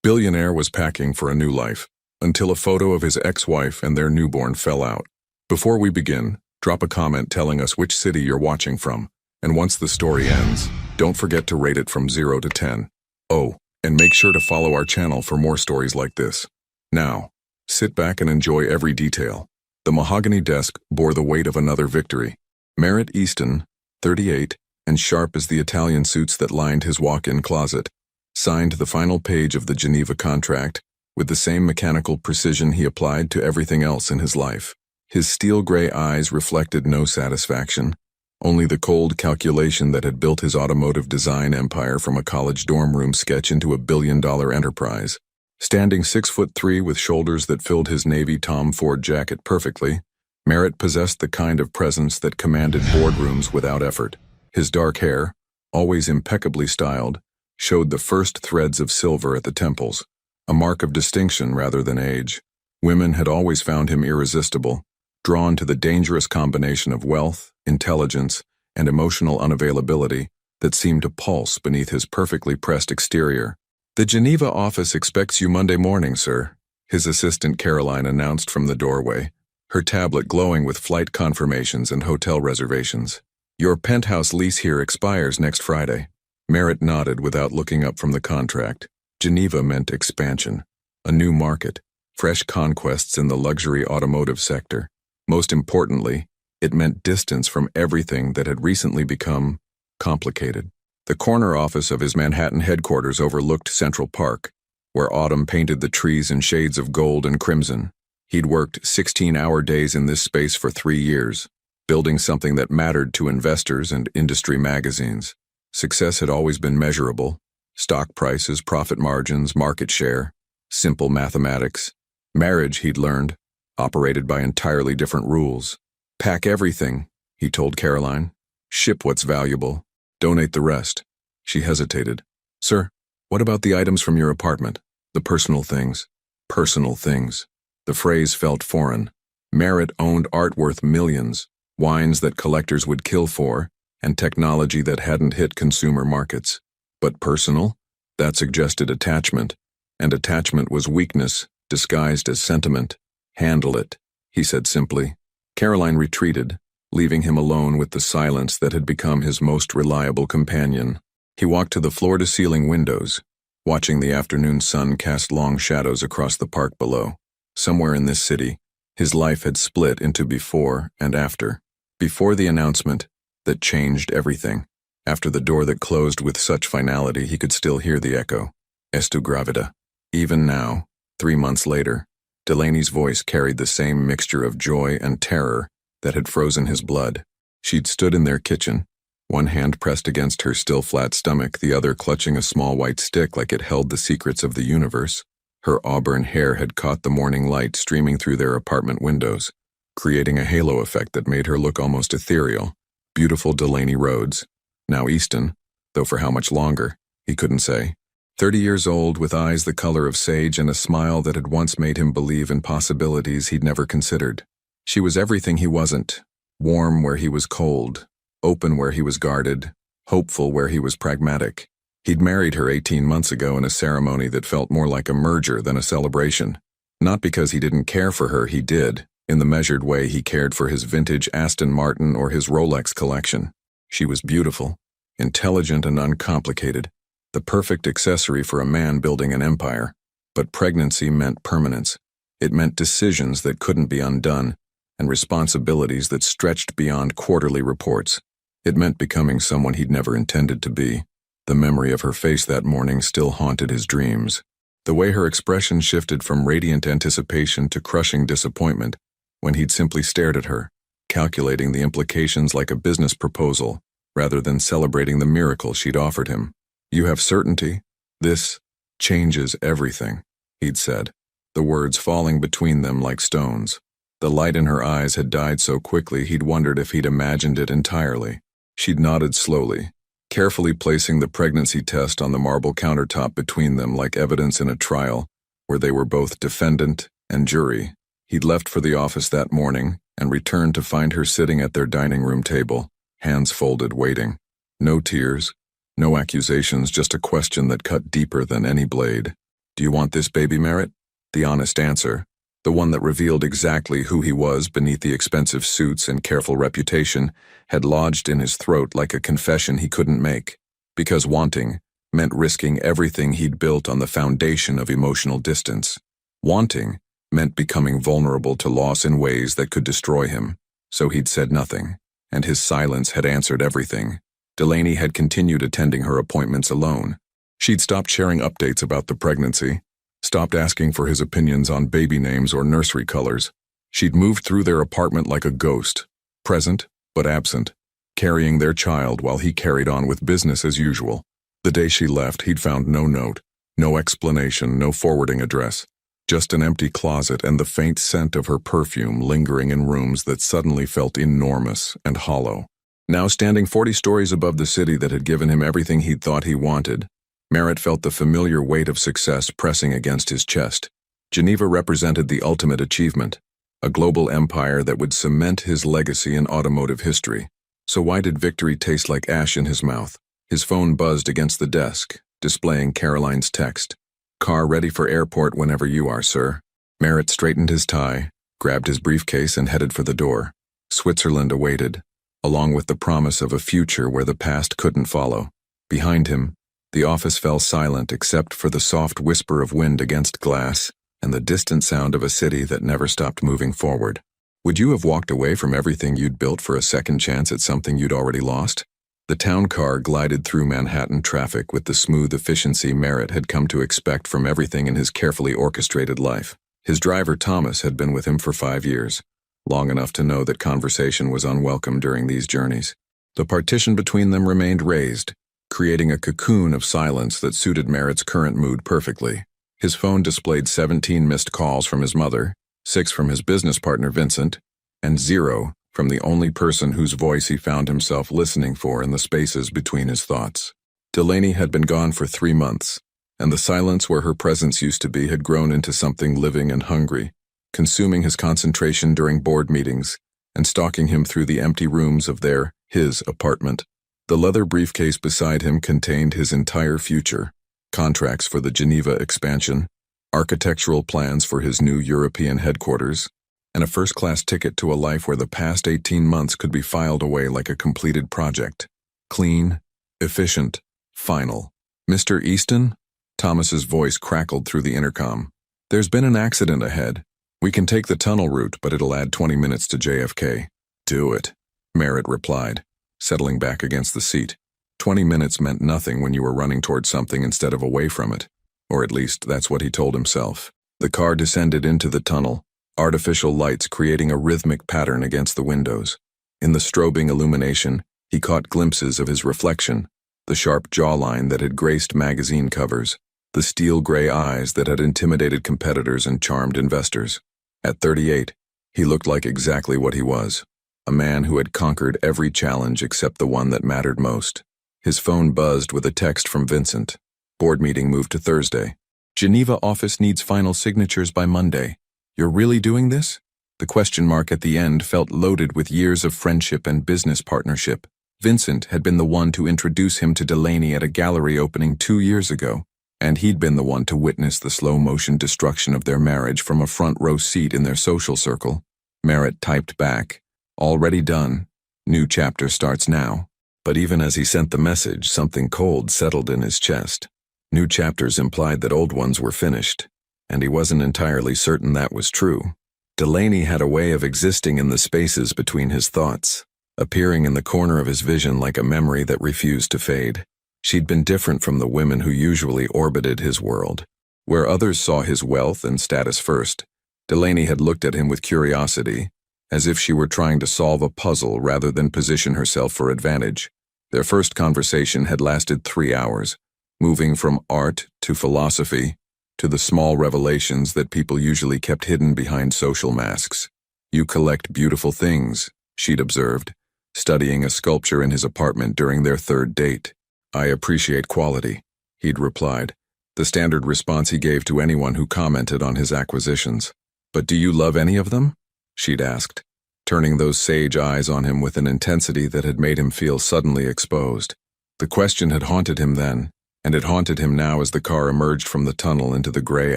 Billionaire was packing for a new life, until a photo of his ex-wife and their newborn fell out. Before we begin, drop a comment telling us which city you're watching from, and once the story ends, don't forget to rate it from 0 to 10. Oh, and make sure to follow our channel for more stories like this. Now, sit back and enjoy every detail. The mahogany desk bore the weight of another victory. Merritt Easton, 38, and sharp as the Italian suits that lined his walk-in closet, signed the final page of the Geneva contract with the same mechanical precision he applied to everything else in his life. His steel-gray eyes reflected no satisfaction, only the cold calculation that had built his automotive design empire from a college dorm room sketch into a billion-dollar enterprise. Standing 6'3" with shoulders that filled his navy Tom Ford jacket perfectly, Merritt possessed the kind of presence that commanded boardrooms without effort. His dark hair, always impeccably styled, showed the first threads of silver at the temples, a mark of distinction rather than age. Women had always found him irresistible, drawn to the dangerous combination of wealth, intelligence, and emotional unavailability that seemed to pulse beneath his perfectly pressed exterior. "The Geneva office expects you Monday morning, sir," his assistant Caroline announced from the doorway, her tablet glowing with flight confirmations and hotel reservations. "Your penthouse lease here expires next Friday." Merritt nodded without looking up from the contract. Geneva meant expansion, a new market, fresh conquests in the luxury automotive sector. Most importantly, it meant distance from everything that had recently become complicated. The corner office of his Manhattan headquarters overlooked Central Park, where autumn painted the trees in shades of gold and crimson. He'd worked 16-hour days in this space for 3 years, building something that mattered to investors and industry magazines. Success had always been measurable: stock prices, profit margins, market share, simple mathematics. Marriage, he'd learned, operated by entirely different rules. "Pack everything," he told Caroline. "Ship what's valuable. Donate the rest." She hesitated. "Sir, what about the items from your apartment? The personal things." Personal things. The phrase felt foreign. Merritt owned art worth millions, wines that collectors would kill for, and technology that hadn't hit consumer markets. But personal? That suggested attachment, and attachment was weakness disguised as sentiment. "Handle it," he said simply. Caroline retreated, leaving him alone with the silence that had become his most reliable companion. He walked to the floor-to-ceiling windows, watching the afternoon sun cast long shadows across the park below. Somewhere in this city, his life had split into before and after. Before the announcement that changed everything. After the door that closed with such finality he could still hear the echo. "Estu gravida." Even now, 3 months later, Delaney's voice carried the same mixture of joy and terror that had frozen his blood. She'd stood in their kitchen, one hand pressed against her still flat stomach, the other clutching a small white stick like it held the secrets of the universe. Her auburn hair had caught the morning light streaming through their apartment windows, creating a halo effect that made her look almost ethereal. Beautiful Delaney Rhodes. Now Easton, though for how much longer, he couldn't say. 30 years old, with eyes the color of sage and a smile that had once made him believe in possibilities he'd never considered. She was everything he wasn't: warm where he was cold, open where he was guarded, hopeful where he was pragmatic. He'd married her 18 months ago in a ceremony that felt more like a merger than a celebration. Not because he didn't care for her, he did, in the measured way he cared for his vintage Aston Martin or his Rolex collection. She was beautiful, intelligent and uncomplicated, the perfect accessory for a man building an empire. But pregnancy meant permanence. It meant decisions that couldn't be undone, and responsibilities that stretched beyond quarterly reports. It meant becoming someone he'd never intended to be. The memory of her face that morning still haunted his dreams. The way her expression shifted from radiant anticipation to crushing disappointment when he'd simply stared at her, calculating the implications like a business proposal, rather than celebrating the miracle she'd offered him. "You have certainty? This changes everything," he'd said, the words falling between them like stones. The light in her eyes had died so quickly he'd wondered if he'd imagined it entirely. She'd nodded slowly, carefully placing the pregnancy test on the marble countertop between them like evidence in a trial where they were both defendant and jury. He'd left for the office that morning and returned to find her sitting at their dining room table, hands folded, waiting. No tears, no accusations, just a question that cut deeper than any blade. "Do you want this baby, Merritt?" The honest answer, the one that revealed exactly who he was beneath the expensive suits and careful reputation, had lodged in his throat like a confession he couldn't make. Because wanting meant risking everything he'd built on the foundation of emotional distance. Wanting meant becoming vulnerable to loss in ways that could destroy him. So he'd said nothing, and his silence had answered everything. Delaney had continued attending her appointments alone. She'd stopped sharing updates about the pregnancy, stopped asking for his opinions on baby names or nursery colors. She'd moved through their apartment like a ghost, present but absent, carrying their child while he carried on with business as usual. The day she left, he'd found no note, no explanation, no forwarding address, just an empty closet and the faint scent of her perfume lingering in rooms that suddenly felt enormous and hollow. Now standing 40 stories above the city that had given him everything he'd thought he wanted, Merritt felt the familiar weight of success pressing against his chest. Geneva represented the ultimate achievement, a global empire that would cement his legacy in automotive history. So why did victory taste like ash in his mouth? His phone buzzed against the desk, displaying Caroline's text. "Car ready for airport whenever you are, sir." Merritt straightened his tie, grabbed his briefcase and headed for the door. Switzerland awaited, along with the promise of a future where the past couldn't follow. Behind him, the office fell silent except for the soft whisper of wind against glass and the distant sound of a city that never stopped moving forward. Would you have walked away from everything you'd built for a second chance at something you'd already lost? The town car glided through Manhattan traffic with the smooth efficiency Merritt had come to expect from everything in his carefully orchestrated life. His driver, Thomas, had been with him for 5 years, long enough to know that conversation was unwelcome during these journeys. The partition between them remained raised, creating a cocoon of silence that suited Merritt's current mood perfectly. His phone displayed 17 missed calls from his mother, 6 from his business partner Vincent, and 0 from the only person whose voice he found himself listening for in the spaces between his thoughts. Delaney had been gone for 3 months, and the silence where her presence used to be had grown into something living and hungry, consuming his concentration during board meetings and stalking him through the empty rooms of his apartment. The leather briefcase beside him contained his entire future: contracts for the Geneva expansion, architectural plans for his new European headquarters, and a first-class ticket to a life where the past 18 months could be filed away like a completed project. Clean, efficient, final. "Mr. Easton?" Thomas's voice crackled through the intercom. "There's been an accident ahead. We can take the tunnel route, but it'll add 20 minutes to JFK. "Do it," Merritt replied, settling back against the seat. 20 minutes meant nothing when you were running toward something instead of away from it. Or at least that's what he told himself. The car descended into the tunnel, artificial lights creating a rhythmic pattern against the windows. In the strobing illumination, he caught glimpses of his reflection, the sharp jawline that had graced magazine covers, the steel gray eyes that had intimidated competitors and charmed investors. At 38, he looked like exactly what he was, a man who had conquered every challenge except the one that mattered most. His phone buzzed with a text from Vincent. Board meeting moved to Thursday. "Geneva office needs final signatures by Monday. You're really doing this?" The question mark at the end felt loaded with years of friendship and business partnership. Vincent had been the one to introduce him to Delaney at a gallery opening 2 years ago, and he'd been the one to witness the slow-motion destruction of their marriage from a front-row seat in their social circle. Merritt typed back, "Already done. New chapter starts now." But even as he sent the message, something cold settled in his chest. New chapters implied that old ones were finished, and he wasn't entirely certain that was true. Delaney had a way of existing in the spaces between his thoughts, appearing in the corner of his vision like a memory that refused to fade. She'd been different from the women who usually orbited his world. Where others saw his wealth and status first, Delaney had looked at him with curiosity, as if she were trying to solve a puzzle rather than position herself for advantage. Their first conversation had lasted 3 hours, moving from art to philosophy to the small revelations that people usually kept hidden behind social masks. "You collect beautiful things," she'd observed, studying a sculpture in his apartment during their 3rd date. "I appreciate quality," he'd replied, the standard response he gave to anyone who commented on his acquisitions. "But do you love any of them?" she'd asked, turning those sage eyes on him with an intensity that had made him feel suddenly exposed. The question had haunted him then, and it haunted him now as the car emerged from the tunnel into the gray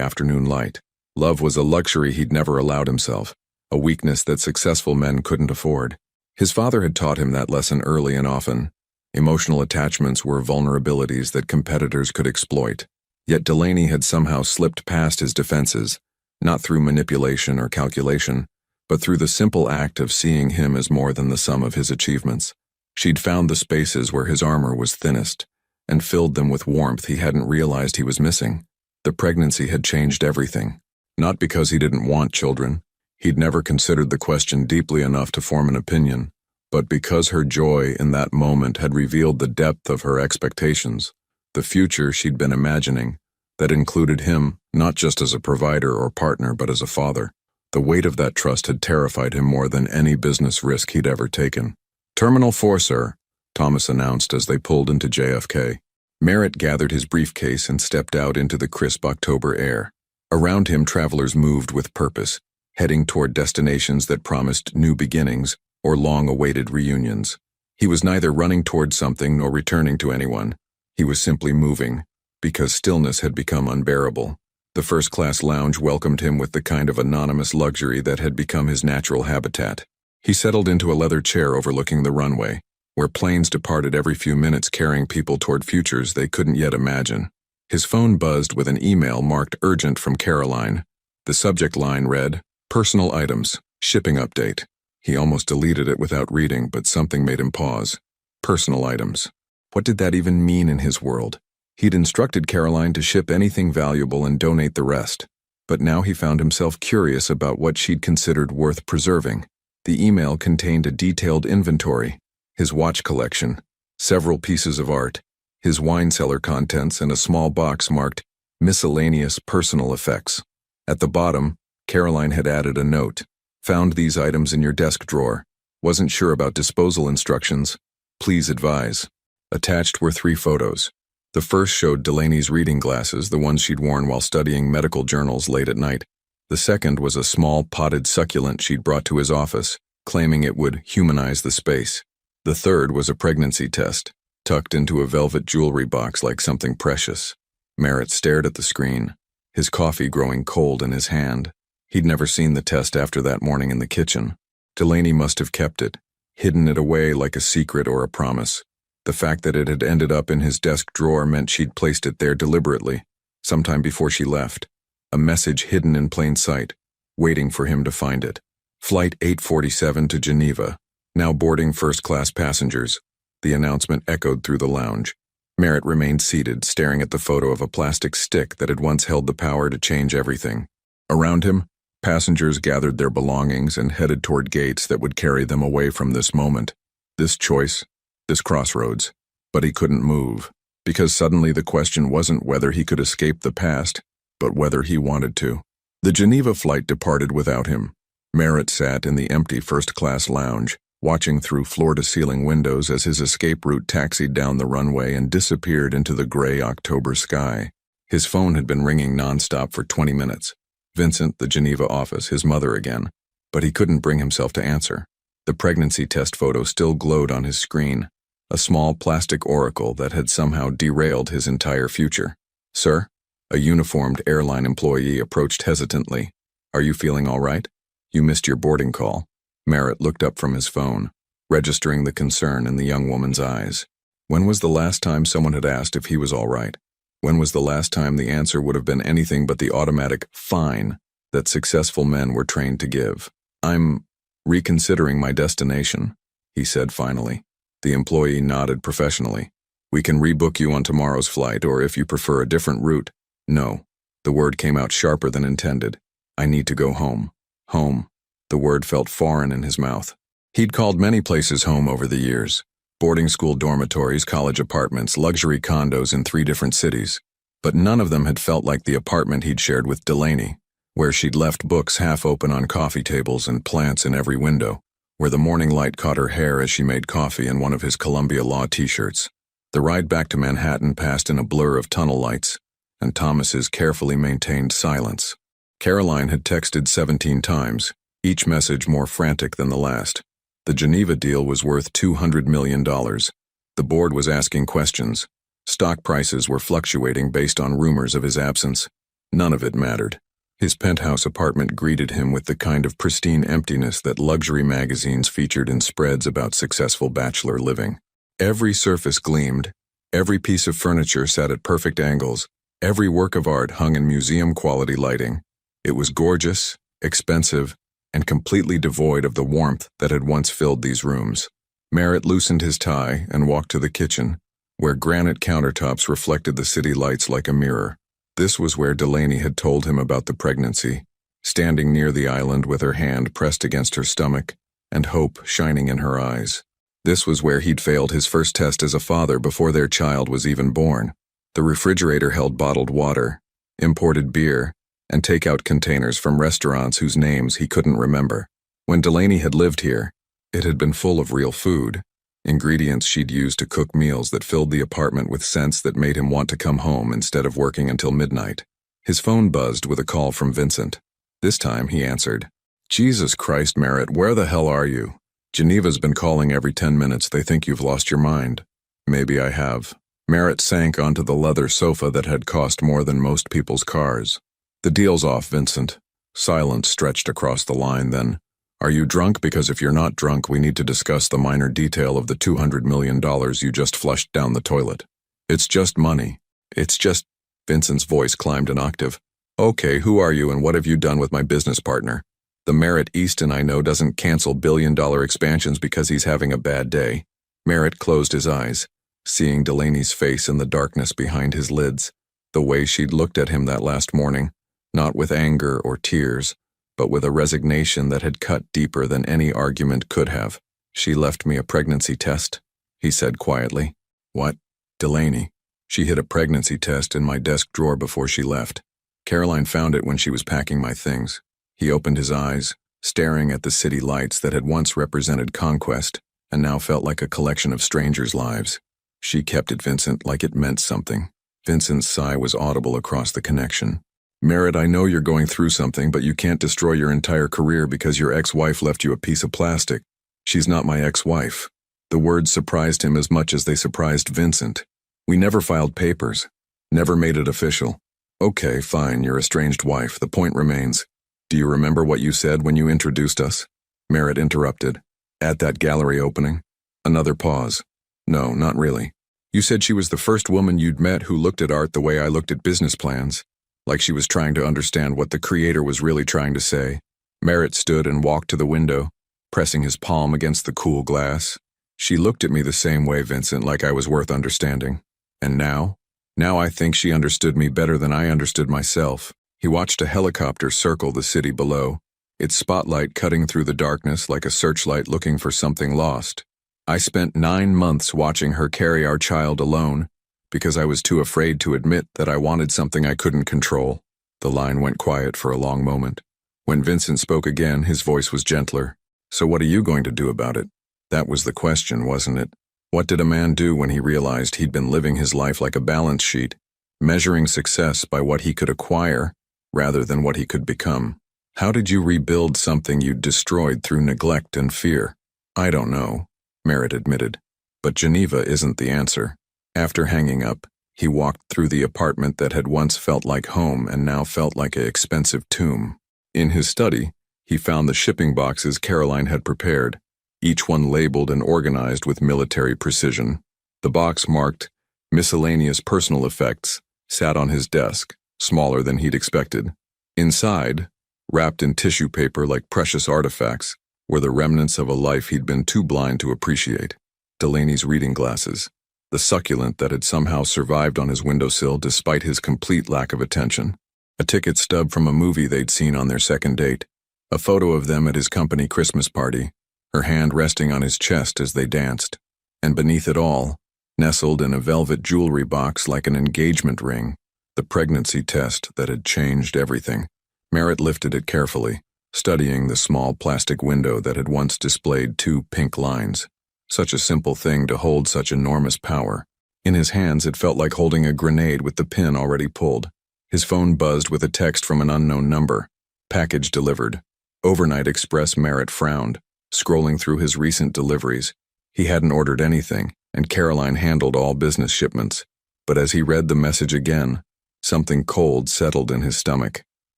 afternoon light. Love was a luxury he'd never allowed himself, a weakness that successful men couldn't afford. His father had taught him that lesson early and often. Emotional attachments were vulnerabilities that competitors could exploit. Yet Delaney had somehow slipped past his defenses, not through manipulation or calculation, but through the simple act of seeing him as more than the sum of his achievements. She'd found the spaces where his armor was thinnest, and filled them with warmth he hadn't realized he was missing. The pregnancy had changed everything. Not because he didn't want children. He'd never considered the question deeply enough to form an opinion, but because her joy in that moment had revealed the depth of her expectations, the future she'd been imagining, that included him not just as a provider or partner but as a father. The weight of that trust had terrified him more than any business risk he'd ever taken. "Terminal 4, sir," Thomas announced as they pulled into JFK. Merritt gathered his briefcase and stepped out into the crisp October air. Around him, travelers moved with purpose, heading toward destinations that promised new beginnings or long-awaited reunions. He was neither running toward something nor returning to anyone. He was simply moving, because stillness had become unbearable. The first-class lounge welcomed him with the kind of anonymous luxury that had become his natural habitat. He settled into a leather chair overlooking the runway, where planes departed every few minutes carrying people toward futures they couldn't yet imagine. His phone buzzed with an email marked urgent from Caroline. The subject line read, "Personal items, shipping update." He almost deleted it without reading, but something made him pause. Personal items. What did that even mean in his world? He'd instructed Caroline to ship anything valuable and donate the rest. But now he found himself curious about what she'd considered worth preserving. The email contained a detailed inventory. His watch collection, several pieces of art, his wine cellar contents, and a small box marked miscellaneous personal effects. At the bottom, Caroline had added a note. "Found these items in your desk drawer. Wasn't sure about disposal instructions. Please advise." Attached were 3 photos. The first showed Delaney's reading glasses, the ones she'd worn while studying medical journals late at night. The second was a small potted succulent she'd brought to his office, claiming it would humanize the space. The third was a pregnancy test, tucked into a velvet jewelry box like something precious. Merritt stared at the screen, his coffee growing cold in his hand. He'd never seen the test after that morning in the kitchen. Delaney must have kept it, hidden it away like a secret or a promise. The fact that it had ended up in his desk drawer meant she'd placed it there deliberately, sometime before she left. A message hidden in plain sight, waiting for him to find it. Flight 847 to Geneva, now boarding first-class passengers. The announcement echoed through the lounge. Merritt remained seated, staring at the photo of a plastic stick that had once held the power to change everything. Around him, passengers gathered their belongings and headed toward gates that would carry them away from this moment, this choice, this crossroads. But he couldn't move, because suddenly the question wasn't whether he could escape the past, but whether he wanted to. The Geneva flight departed without him. Merritt sat in the empty first-class lounge, watching through floor-to-ceiling windows as his escape route taxied down the runway and disappeared into the gray October sky. His phone had been ringing nonstop for 20 minutes. Vincent, the Geneva office, his mother again. But he couldn't bring himself to answer. The pregnancy test photo still glowed on his screen, a small plastic oracle that had somehow derailed his entire future. "Sir?" A uniformed airline employee approached hesitantly. "Are you feeling all right? You missed your boarding call." Merritt looked up from his phone, registering the concern in the young woman's eyes. When was the last time someone had asked if he was all right? When was the last time the answer would have been anything but the automatic "fine" that successful men were trained to give? "I'm reconsidering my destination," he said finally. The employee nodded professionally. "We can rebook you on tomorrow's flight, or if you prefer a different route." "No." The word came out sharper than intended. "I need to go home." Home. The word felt foreign in his mouth. He'd called many places home over the years. Boarding school dormitories, college apartments, luxury condos in 3 different cities. But none of them had felt like the apartment he'd shared with Delaney, where she'd left books half open on coffee tables and plants in every window, where the morning light caught her hair as she made coffee in one of his Columbia Law t-shirts. The ride back to Manhattan passed in a blur of tunnel lights, and Thomas's carefully maintained silence. Caroline had texted 17 times, each message more frantic than the last. The Geneva deal was worth $200 million. The board was asking questions. Stock prices were fluctuating based on rumors of his absence. None of it mattered. His penthouse apartment greeted him with the kind of pristine emptiness that luxury magazines featured in spreads about successful bachelor living. Every surface gleamed, every piece of furniture sat at perfect angles, every work of art hung in museum-quality lighting. It was gorgeous, expensive, and completely devoid of the warmth that had once filled these rooms. Merritt loosened his tie and walked to the kitchen, where granite countertops reflected the city lights like a mirror. This was where Delaney had told him about the pregnancy, standing near the island with her hand pressed against her stomach and hope shining in her eyes. This was where he'd failed his first test as a father before their child was even born. The refrigerator held bottled water, imported beer, and takeout containers from restaurants whose names he couldn't remember. When Delaney had lived here, it had been full of real food, ingredients she'd used to cook meals that filled the apartment with scents that made him want to come home instead of working until midnight. His phone buzzed with a call from Vincent. This time he answered. "Jesus Christ, Merritt, where the hell are you? Geneva's been calling every 10 minutes. They think you've lost your mind." "Maybe I have." Merritt sank onto the leather sofa that had cost more than most people's cars. "The deal's off, Vincent." Silence stretched across the line then. "Are you drunk? Because if you're not drunk, we need to discuss the minor detail of the $200 million you just flushed down the toilet." "It's just money. It's just—" Vincent's voice climbed an octave. "Okay, who are you and what have you done with my business partner? The Merritt Easton I know doesn't cancel billion-dollar expansions because he's having a bad day." Merritt closed his eyes, seeing Delaney's face in the darkness behind his lids, the way she'd looked at him that last morning, not with anger or tears, but with a resignation that had cut deeper than any argument could have. "She left me a pregnancy test," he said quietly. "What?" "Delaney. She hid a pregnancy test in my desk drawer before she left. Caroline found it when she was packing my things." He opened his eyes, staring at the city lights that had once represented conquest and now felt like a collection of strangers' lives. "She kept it, Vincent, like it meant something." Vincent's sigh was audible across the connection. "Merritt, I know you're going through something, but you can't destroy your entire career because your ex-wife left you a piece of plastic." "She's not my ex-wife." The words surprised him as much as they surprised Vincent. "We never filed papers. Never made it official." "Okay, fine, your estranged wife. The point remains. Do you remember what you said when you introduced us?" Merritt interrupted. "At that gallery opening?" Another pause. "No, not really. You said she was the first woman you'd met who looked at art the way I looked at business plans. Like she was trying to understand what the creator was really trying to say." Merritt stood and walked to the window, pressing his palm against the cool glass. "She looked at me the same way, Vincent, like I was worth understanding. And now? Now I think she understood me better than I understood myself." He watched a helicopter circle the city below, its spotlight cutting through the darkness like a searchlight looking for something lost. "I spent 9 months watching her carry our child alone, because I was too afraid to admit that I wanted something I couldn't control." The line went quiet for a long moment. When Vincent spoke again, his voice was gentler. "So what are you going to do about it?" That was the question, wasn't it? What did a man do when he realized he'd been living his life like a balance sheet, measuring success by what he could acquire rather than what he could become? How did you rebuild something you'd destroyed through neglect and fear? "I don't know," Merritt admitted. "But Geneva isn't the answer." After hanging up, he walked through the apartment that had once felt like home and now felt like an expensive tomb. In his study, he found the shipping boxes Caroline had prepared, each one labeled and organized with military precision. The box marked "Miscellaneous Personal Effects" sat on his desk, smaller than he'd expected. Inside, wrapped in tissue paper like precious artifacts, were the remnants of a life he'd been too blind to appreciate. Delaney's reading glasses, the succulent that had somehow survived on his windowsill despite his complete lack of attention. A ticket stub from a movie they'd seen on their second date. A photo of them at his company Christmas party, her hand resting on his chest as they danced. And beneath it all, nestled in a velvet jewelry box like an engagement ring, the pregnancy test that had changed everything. Merritt lifted it carefully, studying the small plastic window that had once displayed 2 pink lines. Such a simple thing to hold such enormous power. In his hands, it felt like holding a grenade with the pin already pulled. His phone buzzed with a text from an unknown number. "Package delivered." Overnight Express. Merritt frowned, scrolling through his recent deliveries. He hadn't ordered anything, and Caroline handled all business shipments. But as he read the message again, something cold settled in his stomach.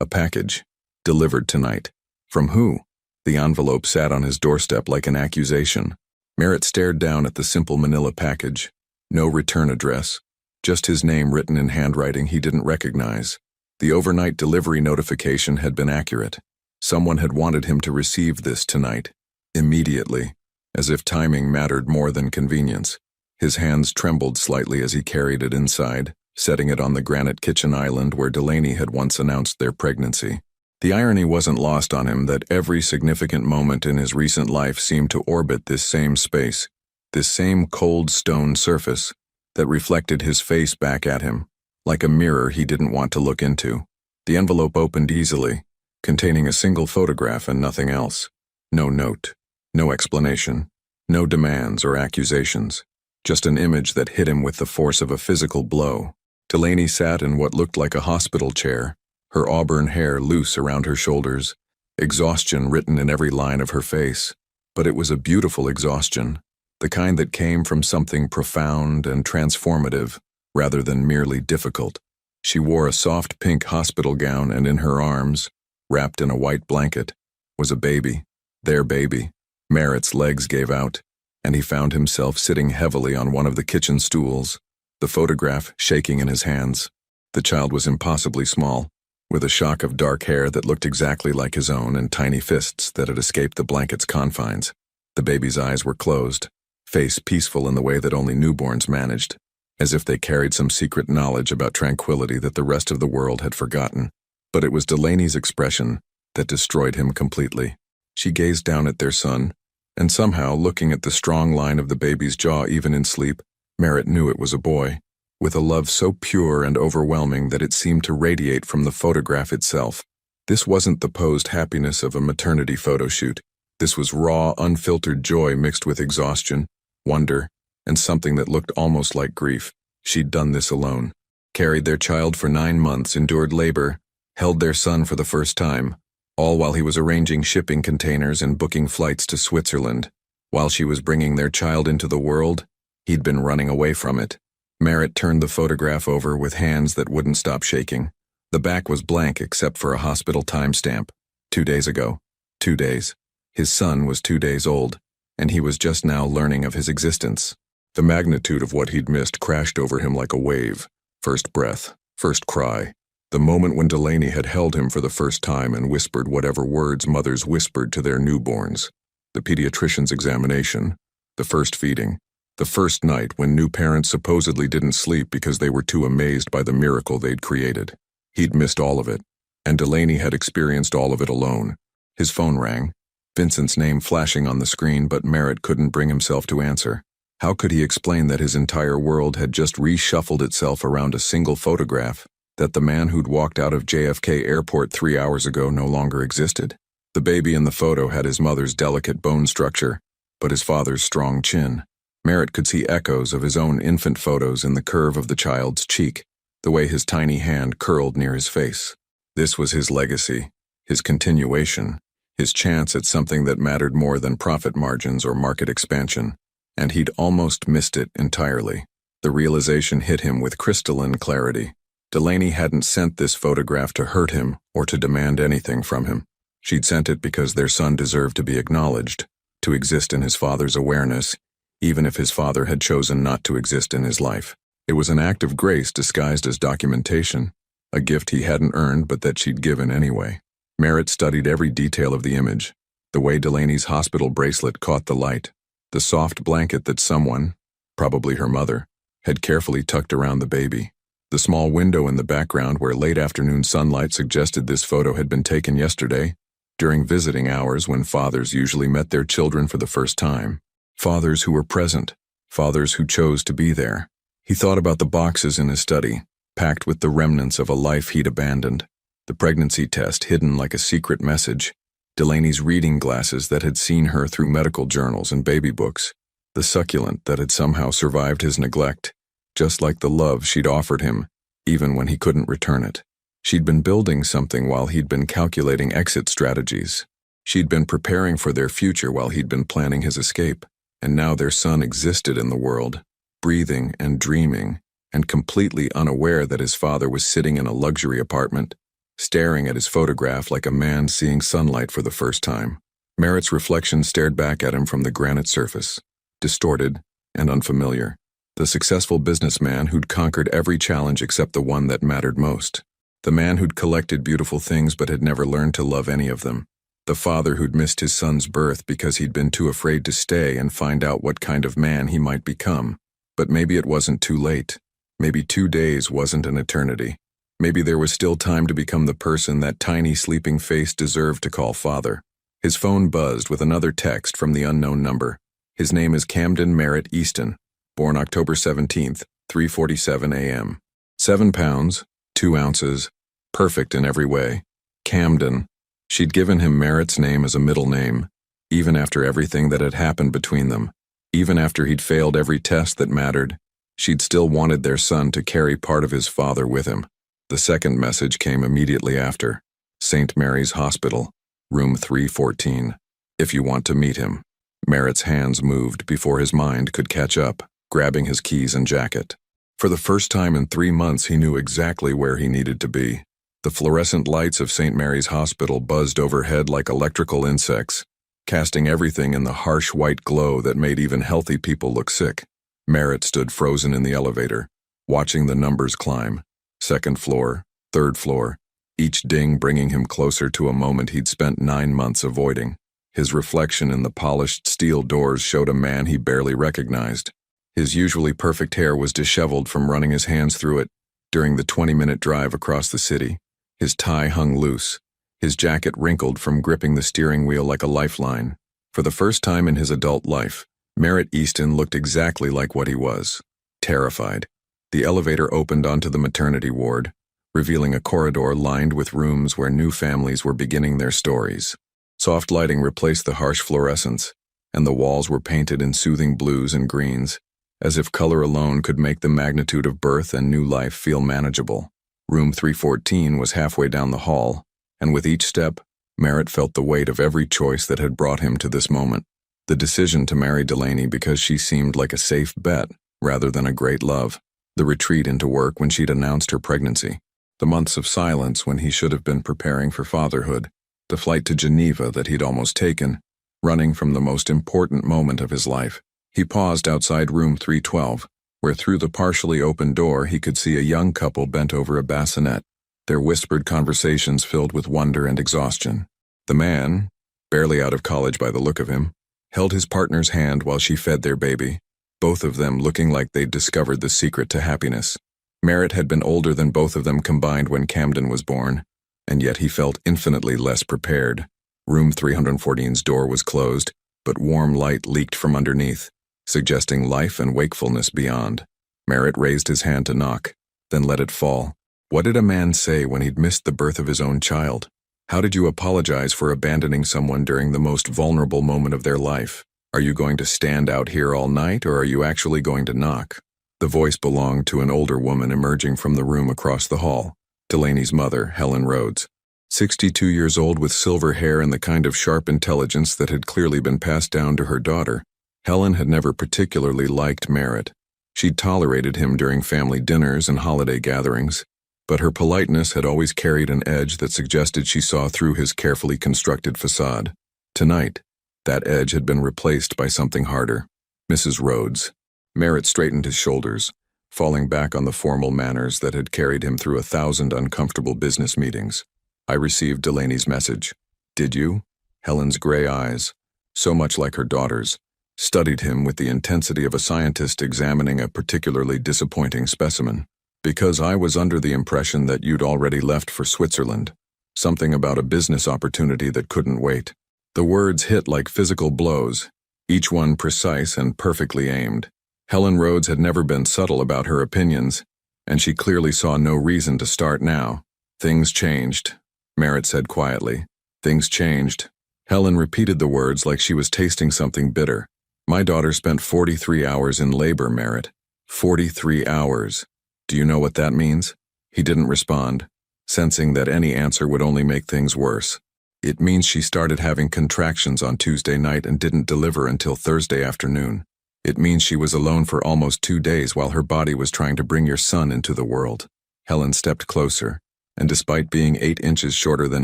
A package. Delivered tonight. From who? The envelope sat on his doorstep like an accusation. Merritt stared down at the simple manila package. No return address. Just his name written in handwriting he didn't recognize. The overnight delivery notification had been accurate. Someone had wanted him to receive this tonight. Immediately. As if timing mattered more than convenience. His hands trembled slightly as he carried it inside, setting it on the granite kitchen island where Delaney had once announced their pregnancy. The irony wasn't lost on him that every significant moment in his recent life seemed to orbit this same space, this same cold stone surface that reflected his face back at him, like a mirror he didn't want to look into. The envelope opened easily, containing a single photograph and nothing else. No note, no explanation, no demands or accusations, just an image that hit him with the force of a physical blow. Delaney sat in what looked like a hospital chair, her auburn hair loose around her shoulders, exhaustion written in every line of her face. But it was a beautiful exhaustion, the kind that came from something profound and transformative, rather than merely difficult. She wore a soft pink hospital gown, and in her arms, wrapped in a white blanket, was a baby. Their baby. Merritt's legs gave out, and he found himself sitting heavily on one of the kitchen stools, the photograph shaking in his hands. The child was impossibly small, with a shock of dark hair that looked exactly like his own and tiny fists that had escaped the blanket's confines. The baby's eyes were closed, face peaceful in the way that only newborns managed, as if they carried some secret knowledge about tranquility that the rest of the world had forgotten. But it was Delaney's expression that destroyed him completely. She gazed down at their son, and somehow, looking at the strong line of the baby's jaw even in sleep, Merritt knew it was a boy, with a love so pure and overwhelming that it seemed to radiate from the photograph itself. This wasn't the posed happiness of a maternity photo shoot. This was raw, unfiltered joy mixed with exhaustion, wonder, and something that looked almost like grief. She'd done this alone. Carried their child for 9 months, endured labor, held their son for the first time, all while he was arranging shipping containers and booking flights to Switzerland. While she was bringing their child into the world, he'd been running away from it. Merritt turned the photograph over with hands that wouldn't stop shaking. The back was blank except for a hospital timestamp. 2 days ago. 2 days. His son was 2 days old, and he was just now learning of his existence. The magnitude of what he'd missed crashed over him like a wave. First breath, first cry. The moment when Delaney had held him for the first time and whispered whatever words mothers whispered to their newborns. The pediatrician's examination. The first feeding. The first night when new parents supposedly didn't sleep because they were too amazed by the miracle they'd created. He'd missed all of it, and Delaney had experienced all of it alone. His phone rang, Vincent's name flashing on the screen, but Merritt couldn't bring himself to answer. How could he explain that his entire world had just reshuffled itself around a single photograph, that the man who'd walked out of JFK Airport 3 hours ago no longer existed? The baby in the photo had his mother's delicate bone structure, but his father's strong chin. Merritt could see echoes of his own infant photos in the curve of the child's cheek, the way his tiny hand curled near his face. This was his legacy, his continuation, his chance at something that mattered more than profit margins or market expansion. And he'd almost missed it entirely. The realization hit him with crystalline clarity. Delaney hadn't sent this photograph to hurt him or to demand anything from him. She'd sent it because their son deserved to be acknowledged, to exist in his father's awareness, even if his father had chosen not to exist in his life. It was an act of grace disguised as documentation, a gift he hadn't earned but that she'd given anyway. Merritt studied every detail of the image, the way Delaney's hospital bracelet caught the light, the soft blanket that someone, probably her mother, had carefully tucked around the baby, the small window in the background where late afternoon sunlight suggested this photo had been taken yesterday, during visiting hours when fathers usually met their children for the first time. Fathers who were present, fathers who chose to be there. He thought about the boxes in his study, packed with the remnants of a life he'd abandoned, the pregnancy test hidden like a secret message, Delaney's reading glasses that had seen her through medical journals and baby books, the succulent that had somehow survived his neglect, just like the love she'd offered him, even when he couldn't return it. She'd been building something while he'd been calculating exit strategies. She'd been preparing for their future while he'd been planning his escape. And now their son existed in the world, breathing and dreaming, and completely unaware that his father was sitting in a luxury apartment, staring at his photograph like a man seeing sunlight for the first time. Merritt's reflection stared back at him from the granite surface, distorted and unfamiliar. The successful businessman who'd conquered every challenge except the one that mattered most. The man who'd collected beautiful things but had never learned to love any of them. The father who'd missed his son's birth because he'd been too afraid to stay and find out what kind of man he might become. But maybe it wasn't too late. Maybe 2 days wasn't an eternity. Maybe there was still time to become the person that tiny sleeping face deserved to call father. His phone buzzed with another text from the unknown number. His name is Camden Merritt Easton, born October 17th, 3:47 a.m. 7 pounds, 2 ounces, perfect in every way. Camden. She'd given him Merritt's name as a middle name, even after everything that had happened between them. Even after he'd failed every test that mattered, she'd still wanted their son to carry part of his father with him. The second message came immediately after. St. Mary's Hospital, room 314. If you want to meet him. Merritt's hands moved before his mind could catch up, grabbing his keys and jacket. For the first time in 3 months, he knew exactly where he needed to be. The fluorescent lights of St. Mary's Hospital buzzed overhead like electrical insects, casting everything in the harsh white glow that made even healthy people look sick. Merritt stood frozen in the elevator, watching the numbers climb. 2nd floor, 3rd floor, each ding bringing him closer to a moment he'd spent 9 months avoiding. His reflection in the polished steel doors showed a man he barely recognized. His usually perfect hair was disheveled from running his hands through it during the 20-minute drive across the city. His tie hung loose, his jacket wrinkled from gripping the steering wheel like a lifeline. For the first time in his adult life, Merritt Easton looked exactly like what he was, terrified. The elevator opened onto the maternity ward, revealing a corridor lined with rooms where new families were beginning their stories. Soft lighting replaced the harsh fluorescence, and the walls were painted in soothing blues and greens, as if color alone could make the magnitude of birth and new life feel manageable. Room 314 was halfway down the hall, and with each step, Merritt felt the weight of every choice that had brought him to this moment. The decision to marry Delaney because she seemed like a safe bet rather than a great love. The retreat into work when she'd announced her pregnancy. The months of silence when he should have been preparing for fatherhood. The flight to Geneva that he'd almost taken, running from the most important moment of his life. He paused outside room 312, where through the partially open door he could see a young couple bent over a bassinet, their whispered conversations filled with wonder and exhaustion. The man, barely out of college by the look of him, held his partner's hand while she fed their baby, both of them looking like they'd discovered the secret to happiness. Merritt had been older than both of them combined when Camden was born, and yet he felt infinitely less prepared. Room 314's door was closed, but warm light leaked from underneath, suggesting life and wakefulness beyond. Merritt raised his hand to knock, then let it fall. What did a man say when he'd missed the birth of his own child? How did you apologize for abandoning someone during the most vulnerable moment of their life? Are you going to stand out here all night, or are you actually going to knock? The voice belonged to an older woman emerging from the room across the hall, Delaney's mother, Helen Rhodes. 62 years old with silver hair and the kind of sharp intelligence that had clearly been passed down to her daughter. Helen had never particularly liked Merritt. She'd tolerated him during family dinners and holiday gatherings, but her politeness had always carried an edge that suggested she saw through his carefully constructed facade. Tonight, that edge had been replaced by something harder. Mrs. Rhodes. Merritt straightened his shoulders, falling back on the formal manners that had carried him through 1,000 uncomfortable business meetings. I received Delaney's message. Did you? Helen's gray eyes, so much like her daughter's, studied him with the intensity of a scientist examining a particularly disappointing specimen. Because I was under the impression that you'd already left for Switzerland. Something about a business opportunity that couldn't wait. The words hit like physical blows, each one precise and perfectly aimed. Helen Rhodes had never been subtle about her opinions, and she clearly saw no reason to start now. Things changed, Merritt said quietly. Things changed. Helen repeated the words like she was tasting something bitter. My daughter spent 43 hours in labor, Merritt. 43 hours. Do you know what that means? He didn't respond, sensing that any answer would only make things worse. It means she started having contractions on Tuesday night and didn't deliver until Thursday afternoon. It means she was alone for almost 2 days while her body was trying to bring your son into the world. Helen stepped closer, and despite being 8 inches shorter than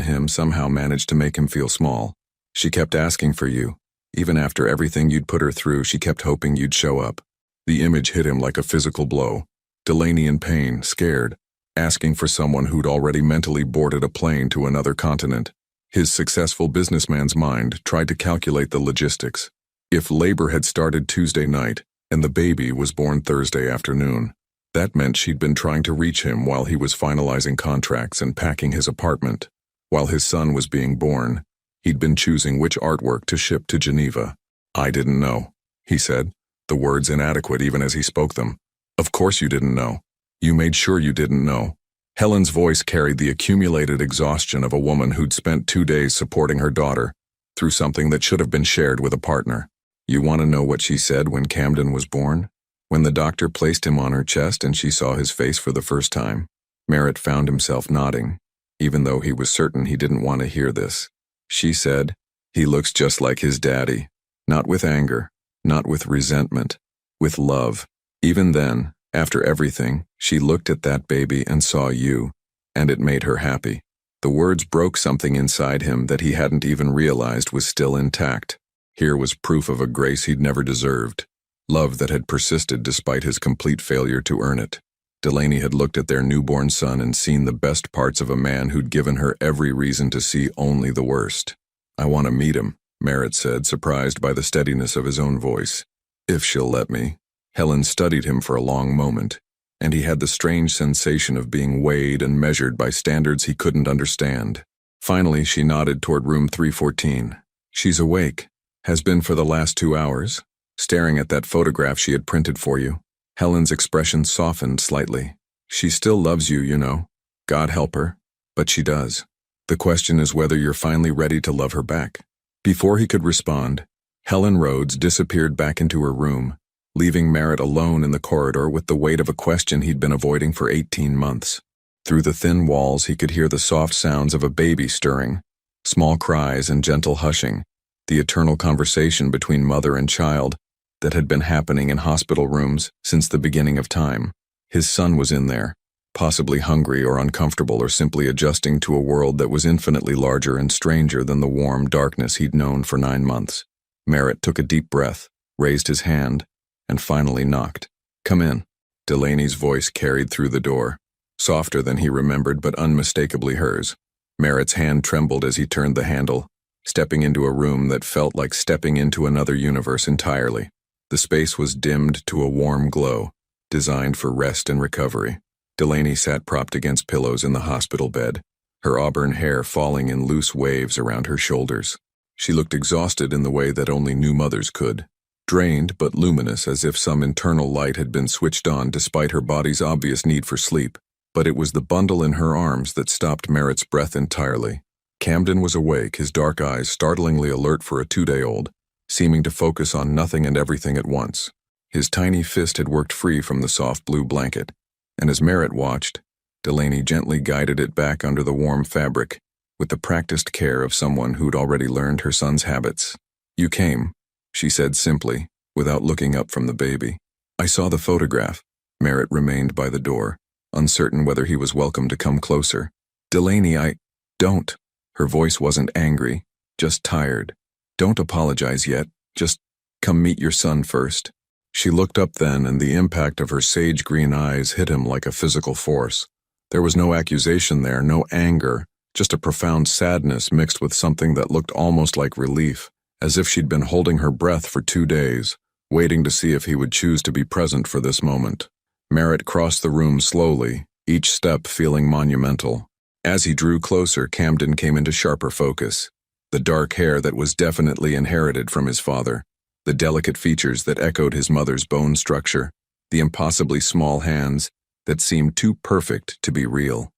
him, somehow managed to make him feel small. She kept asking for you. Even after everything you'd put her through, she kept hoping you'd show up. The image hit him like a physical blow. Delaney in pain, scared, asking for someone who'd already mentally boarded a plane to another continent. His successful businessman's mind tried to calculate the logistics. If labor had started Tuesday night and the baby was born Thursday afternoon, that meant she'd been trying to reach him while he was finalizing contracts and packing his apartment. While his son was being born, he'd been choosing which artwork to ship to Geneva. "I didn't know," he said, the words inadequate even as he spoke them. "Of course you didn't know. You made sure you didn't know." Helen's voice carried the accumulated exhaustion of a woman who'd spent 2 days supporting her daughter through something that should have been shared with a partner. "You want to know what she said when Camden was born? When the doctor placed him on her chest and she saw his face for the first time?" Merritt found himself nodding, even though he was certain he didn't want to hear this. She said, "He looks just like his daddy." Not with anger, not with resentment, with love. Even then, after everything, she looked at that baby and saw you, and it made her happy. The words broke something inside him that he hadn't even realized was still intact. Here was proof of a grace he'd never deserved. Love that had persisted despite his complete failure to earn it. Delaney had looked at their newborn son and seen the best parts of a man who'd given her every reason to see only the worst. "I want to meet him," Merritt said, surprised by the steadiness of his own voice. "If she'll let me." Helen studied him for a long moment, and he had the strange sensation of being weighed and measured by standards he couldn't understand. Finally, she nodded toward room 314. "She's awake. Has been for the last 2 hours, staring at that photograph she had printed for you." Helen's expression softened slightly. "She still loves you, you know. God help her, but she does. The question is whether you're finally ready to love her back." Before he could respond, Helen Rhodes disappeared back into her room, leaving Merritt alone in the corridor with the weight of a question he'd been avoiding for 18 months. Through the thin walls, he could hear the soft sounds of a baby stirring, small cries and gentle hushing, the eternal conversation between mother and child that had been happening in hospital rooms since the beginning of time. His son was in there, possibly hungry or uncomfortable or simply adjusting to a world that was infinitely larger and stranger than the warm darkness he'd known for 9 months. Merritt took a deep breath, raised his hand, and finally knocked. "Come in." Delaney's voice carried through the door, softer than he remembered but unmistakably hers. Merritt's hand trembled as he turned the handle, stepping into a room that felt like stepping into another universe entirely. The space was dimmed to a warm glow, designed for rest and recovery. Delaney sat propped against pillows in the hospital bed, her auburn hair falling in loose waves around her shoulders. She looked exhausted in the way that only new mothers could, drained but luminous as if some internal light had been switched on despite her body's obvious need for sleep. But it was the bundle in her arms that stopped Merritt's breath entirely. Camden was awake, his dark eyes startlingly alert for a 2-day-old, seeming to focus on nothing and everything at once. His tiny fist had worked free from the soft blue blanket, and as Merritt watched, Delaney gently guided it back under the warm fabric, with the practiced care of someone who'd already learned her son's habits. "You came," she said simply, without looking up from the baby. "I saw the photograph." Merritt remained by the door, uncertain whether he was welcome to come closer. "Delaney, don't." Her voice wasn't angry, just tired. "Don't apologize yet. Just come meet your son first." She looked up then, and the impact of her sage-green eyes hit him like a physical force. There was no accusation there, no anger, just a profound sadness mixed with something that looked almost like relief, as if she'd been holding her breath for 2 days, waiting to see if he would choose to be present for this moment. Merritt crossed the room slowly, each step feeling monumental. As he drew closer, Camden came into sharper focus. The dark hair that was definitely inherited from his father, the delicate features that echoed his mother's bone structure, the impossibly small hands that seemed too perfect to be real.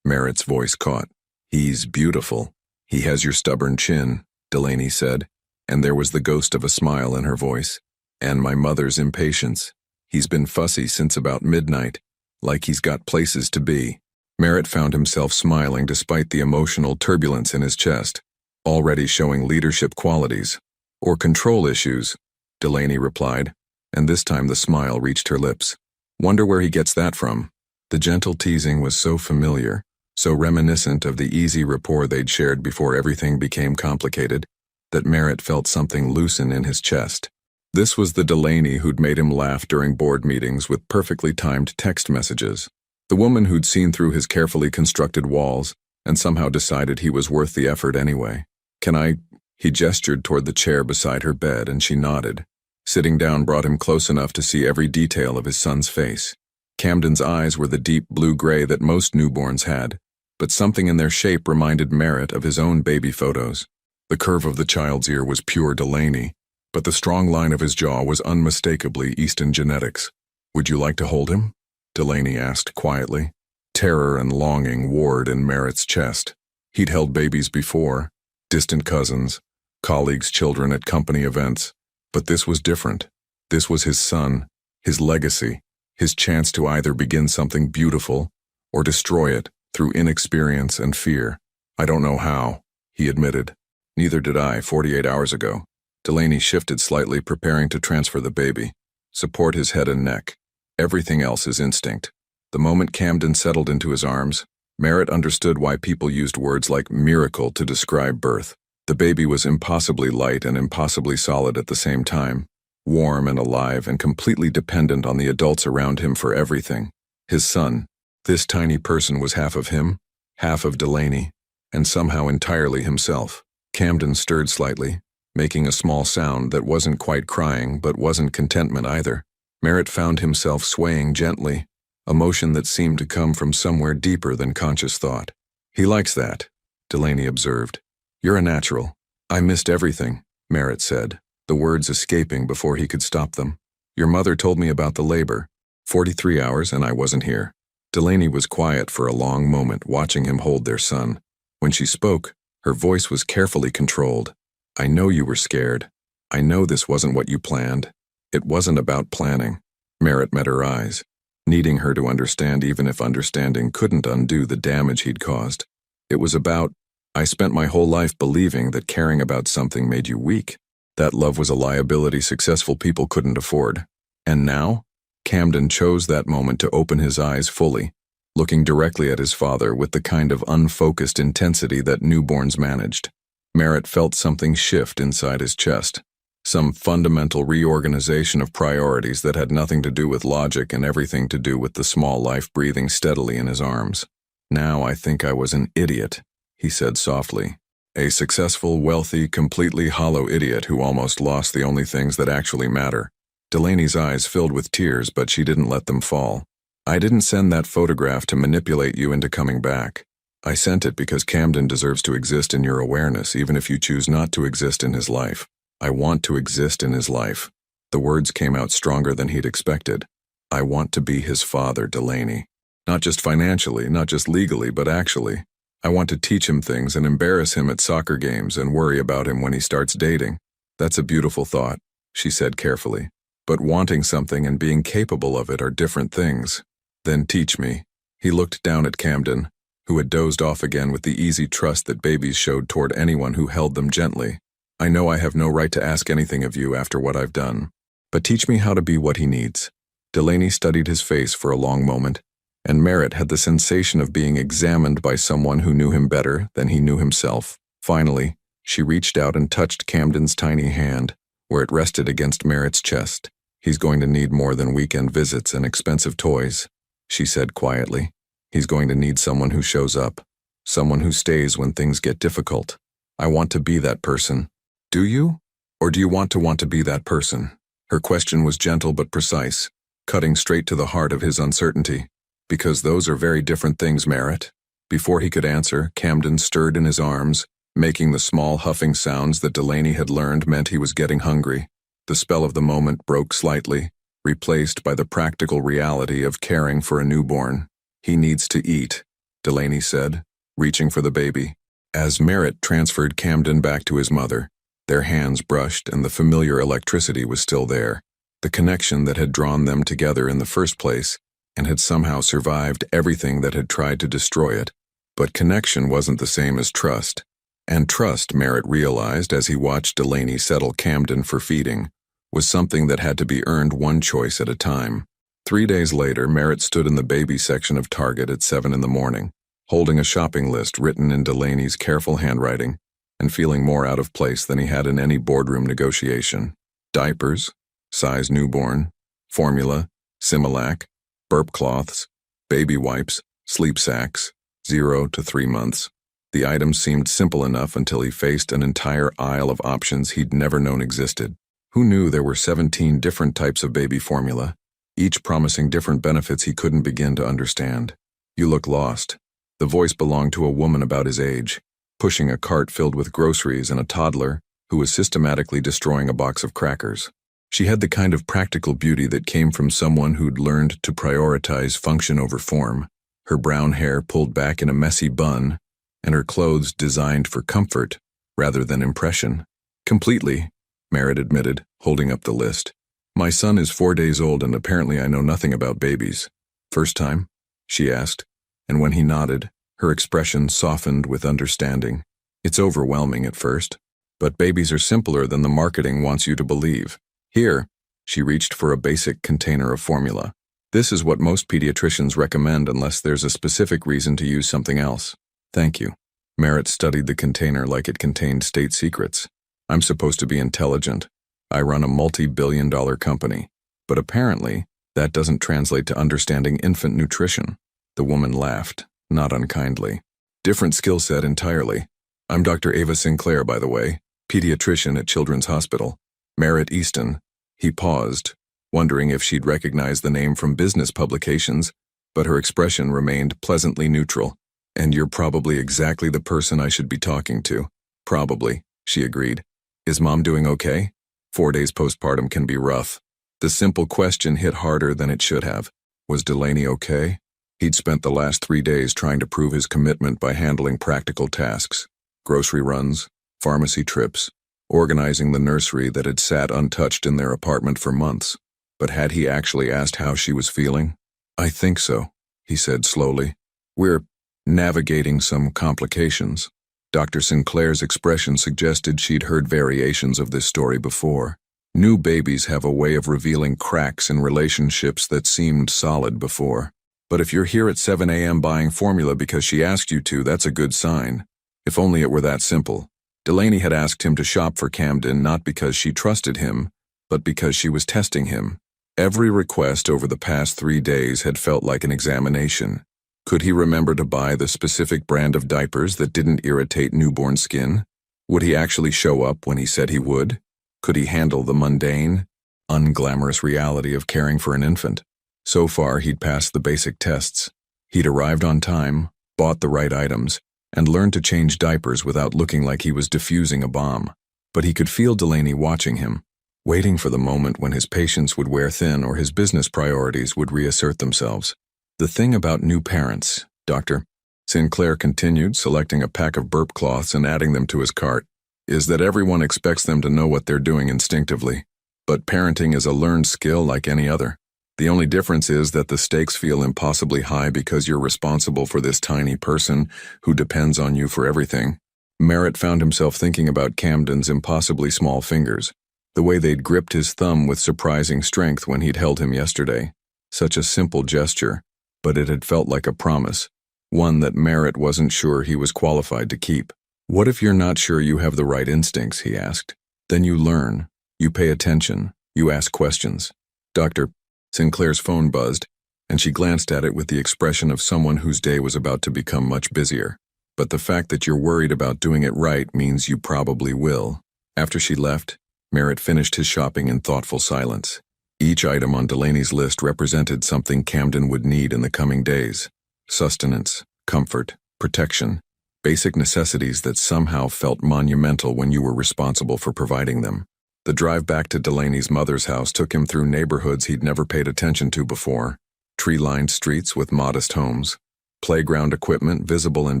Merritt's voice caught. "He's beautiful. He has your stubborn chin," Delaney said, and there was the ghost of a smile in her voice. "And my mother's impatience. He's been fussy since about midnight, like he's got places to be." Merritt found himself smiling despite the emotional turbulence in his chest, already showing leadership qualities, or control issues, Delaney replied, and this time the smile reached her lips. Wonder where he gets that from. The gentle teasing was so familiar, so reminiscent of the easy rapport they'd shared before everything became complicated, that Merritt felt something loosen in his chest. This was the Delaney who'd made him laugh during board meetings with perfectly timed text messages. The woman who'd seen through his carefully constructed walls and somehow decided he was worth the effort anyway. Can I? He gestured toward the chair beside her bed and she nodded. Sitting down brought him close enough to see every detail of his son's face. Camden's eyes were the deep blue-gray that most newborns had, but something in their shape reminded Merritt of his own baby photos. The curve of the child's ear was pure Delaney, but the strong line of his jaw was unmistakably Easton genetics. Would you like to hold him? Delaney asked quietly. Terror and longing warred in Merritt's chest. He'd held babies before, distant cousins, colleagues' children at company events, but this was different. This was his son, his legacy, his chance to either begin something beautiful or destroy it through inexperience and fear. I don't know how, he admitted. Neither did I 48 hours ago. Delaney shifted slightly, preparing to transfer the baby. Support his head and neck. Everything else is instinct. The moment Camden settled into his arms, Merritt understood why people used words like miracle to describe birth. The baby was impossibly light and impossibly solid at the same time, warm and alive and completely dependent on the adults around him for everything. His son. This tiny person was half of him, half of Delaney, and somehow entirely himself. Camden stirred slightly, making a small sound that wasn't quite crying but wasn't contentment either. Merritt found himself swaying gently, a motion that seemed to come from somewhere deeper than conscious thought. He likes that, Delaney observed. You're a natural. I missed everything, Merritt said, the words escaping before he could stop them. Your mother told me about the labor. 43 hours and I wasn't here. Delaney was quiet for a long moment, watching him hold their son. When she spoke, her voice was carefully controlled. I know you were scared. I know this wasn't what you planned. It wasn't about planning. Merritt met her eyes, needing her to understand even if understanding couldn't undo the damage he'd caused. It was about, I spent my whole life believing that caring about something made you weak. That love was a liability successful people couldn't afford. And now? Camden chose that moment to open his eyes fully, looking directly at his father with the kind of unfocused intensity that newborns managed. Merritt felt something shift inside his chest, some fundamental reorganization of priorities that had nothing to do with logic and everything to do with the small life breathing steadily in his arms. Now I think I was an idiot, he said softly. A successful, wealthy, completely hollow idiot who almost lost the only things that actually matter. Delaney's eyes filled with tears, but she didn't let them fall. I didn't send that photograph to manipulate you into coming back. I sent it because Camden deserves to exist in your awareness, even if you choose not to exist in his life. I want to exist in his life. The words came out stronger than he'd expected. I want to be his father, Delaney. Not just financially, not just legally, but actually. I want to teach him things and embarrass him at soccer games and worry about him when he starts dating. That's a beautiful thought, she said carefully. But wanting something and being capable of it are different things. Then teach me. He looked down at Camden, who had dozed off again with the easy trust that babies showed toward anyone who held them gently. I know I have no right to ask anything of you after what I've done, but teach me how to be what he needs. Delaney studied his face for a long moment, and Merritt had the sensation of being examined by someone who knew him better than he knew himself. Finally, she reached out and touched Camden's tiny hand, where it rested against Merritt's chest. He's going to need more than weekend visits and expensive toys, she said quietly. He's going to need someone who shows up, someone who stays when things get difficult. I want to be that person. Do you? Or do you want to be that person? Her question was gentle but precise, cutting straight to the heart of his uncertainty. Because those are very different things, Merritt. Before he could answer, Camden stirred in his arms, making the small huffing sounds that Delaney had learned meant he was getting hungry. The spell of the moment broke slightly, replaced by the practical reality of caring for a newborn. He needs to eat, Delaney said, reaching for the baby. As Merritt transferred Camden back to his mother, their hands brushed and the familiar electricity was still there, the connection that had drawn them together in the first place and had somehow survived everything that had tried to destroy it. But connection wasn't the same as trust. And trust, Merritt realized as he watched Delaney settle Camden for feeding, was something that had to be earned one choice at a time. 3 days later, Merritt stood in the baby section of Target at 7 in the morning, holding a shopping list written in Delaney's careful handwriting and feeling more out of place than he had in any boardroom negotiation. Diapers, size newborn, formula, Similac, burp cloths, baby wipes, sleep sacks, 0 to 3 months. The items seemed simple enough until he faced an entire aisle of options he'd never known existed. Who knew there were 17 different types of baby formula, each promising different benefits he couldn't begin to understand? You look lost. The voice belonged to a woman about his age, pushing a cart filled with groceries and a toddler who was systematically destroying a box of crackers. She had the kind of practical beauty that came from someone who'd learned to prioritize function over form, her brown hair pulled back in a messy bun, and her clothes designed for comfort rather than impression. Completely, Merritt admitted, holding up the list. My son is 4 days old and apparently I know nothing about babies. First time? She asked, and when he nodded, her expression softened with understanding. It's overwhelming at first, but babies are simpler than the marketing wants you to believe. Here, she reached for a basic container of formula. This is what most pediatricians recommend unless there's a specific reason to use something else. Thank you. Merritt studied the container like it contained state secrets. I'm supposed to be intelligent. I run a multi-billion-dollar company. But apparently, that doesn't translate to understanding infant nutrition. The woman laughed, not unkindly. Different skill set entirely. I'm Dr. Ava Sinclair, by the way, pediatrician at Children's Hospital. Merritt Easton. He paused, wondering if she'd recognize the name from business publications, but her expression remained pleasantly neutral. And you're probably exactly the person I should be talking to. Probably, she agreed. Is Mom doing okay? 4 days postpartum can be rough. The simple question hit harder than it should have. Was Delaney okay? He'd spent the last 3 days trying to prove his commitment by handling practical tasks. Grocery runs, pharmacy trips, organizing the nursery that had sat untouched in their apartment for months. But had he actually asked how she was feeling? I think so, he said slowly. We're navigating some complications. Dr. Sinclair's expression suggested she'd heard variations of this story before. New babies have a way of revealing cracks in relationships that seemed solid before. But if you're here at 7 a.m. buying formula because she asked you to, that's a good sign. If only it were that simple. Delaney had asked him to shop for Camden not because she trusted him, but because she was testing him. Every request over the past 3 days had felt like an examination. Could he remember to buy the specific brand of diapers that didn't irritate newborn skin? Would he actually show up when he said he would? Could he handle the mundane, unglamorous reality of caring for an infant? So far, he'd passed the basic tests. He'd arrived on time, bought the right items, and learned to change diapers without looking like he was defusing a bomb. But he could feel Delaney watching him, waiting for the moment when his patience would wear thin or his business priorities would reassert themselves. The thing about new parents, Dr. Sinclair continued, selecting a pack of burp cloths and adding them to his cart, is that everyone expects them to know what they're doing instinctively. But parenting is a learned skill like any other. The only difference is that the stakes feel impossibly high because you're responsible for this tiny person who depends on you for everything. Merritt found himself thinking about Camden's impossibly small fingers, the way they'd gripped his thumb with surprising strength when he'd held him yesterday. Such a simple gesture, but it had felt like a promise, one that Merritt wasn't sure he was qualified to keep. What if you're not sure you have the right instincts, he asked. Then you learn, you pay attention, you ask questions. Dr. Sinclair's phone buzzed, and she glanced at it with the expression of someone whose day was about to become much busier. But the fact that you're worried about doing it right means you probably will. After she left, Merritt finished his shopping in thoughtful silence. Each item on Delaney's list represented something Camden would need in the coming days. Sustenance, comfort, protection, basic necessities that somehow felt monumental when you were responsible for providing them. The drive back to Delaney's mother's house took him through neighborhoods he'd never paid attention to before. Tree-lined streets with modest homes, playground equipment visible in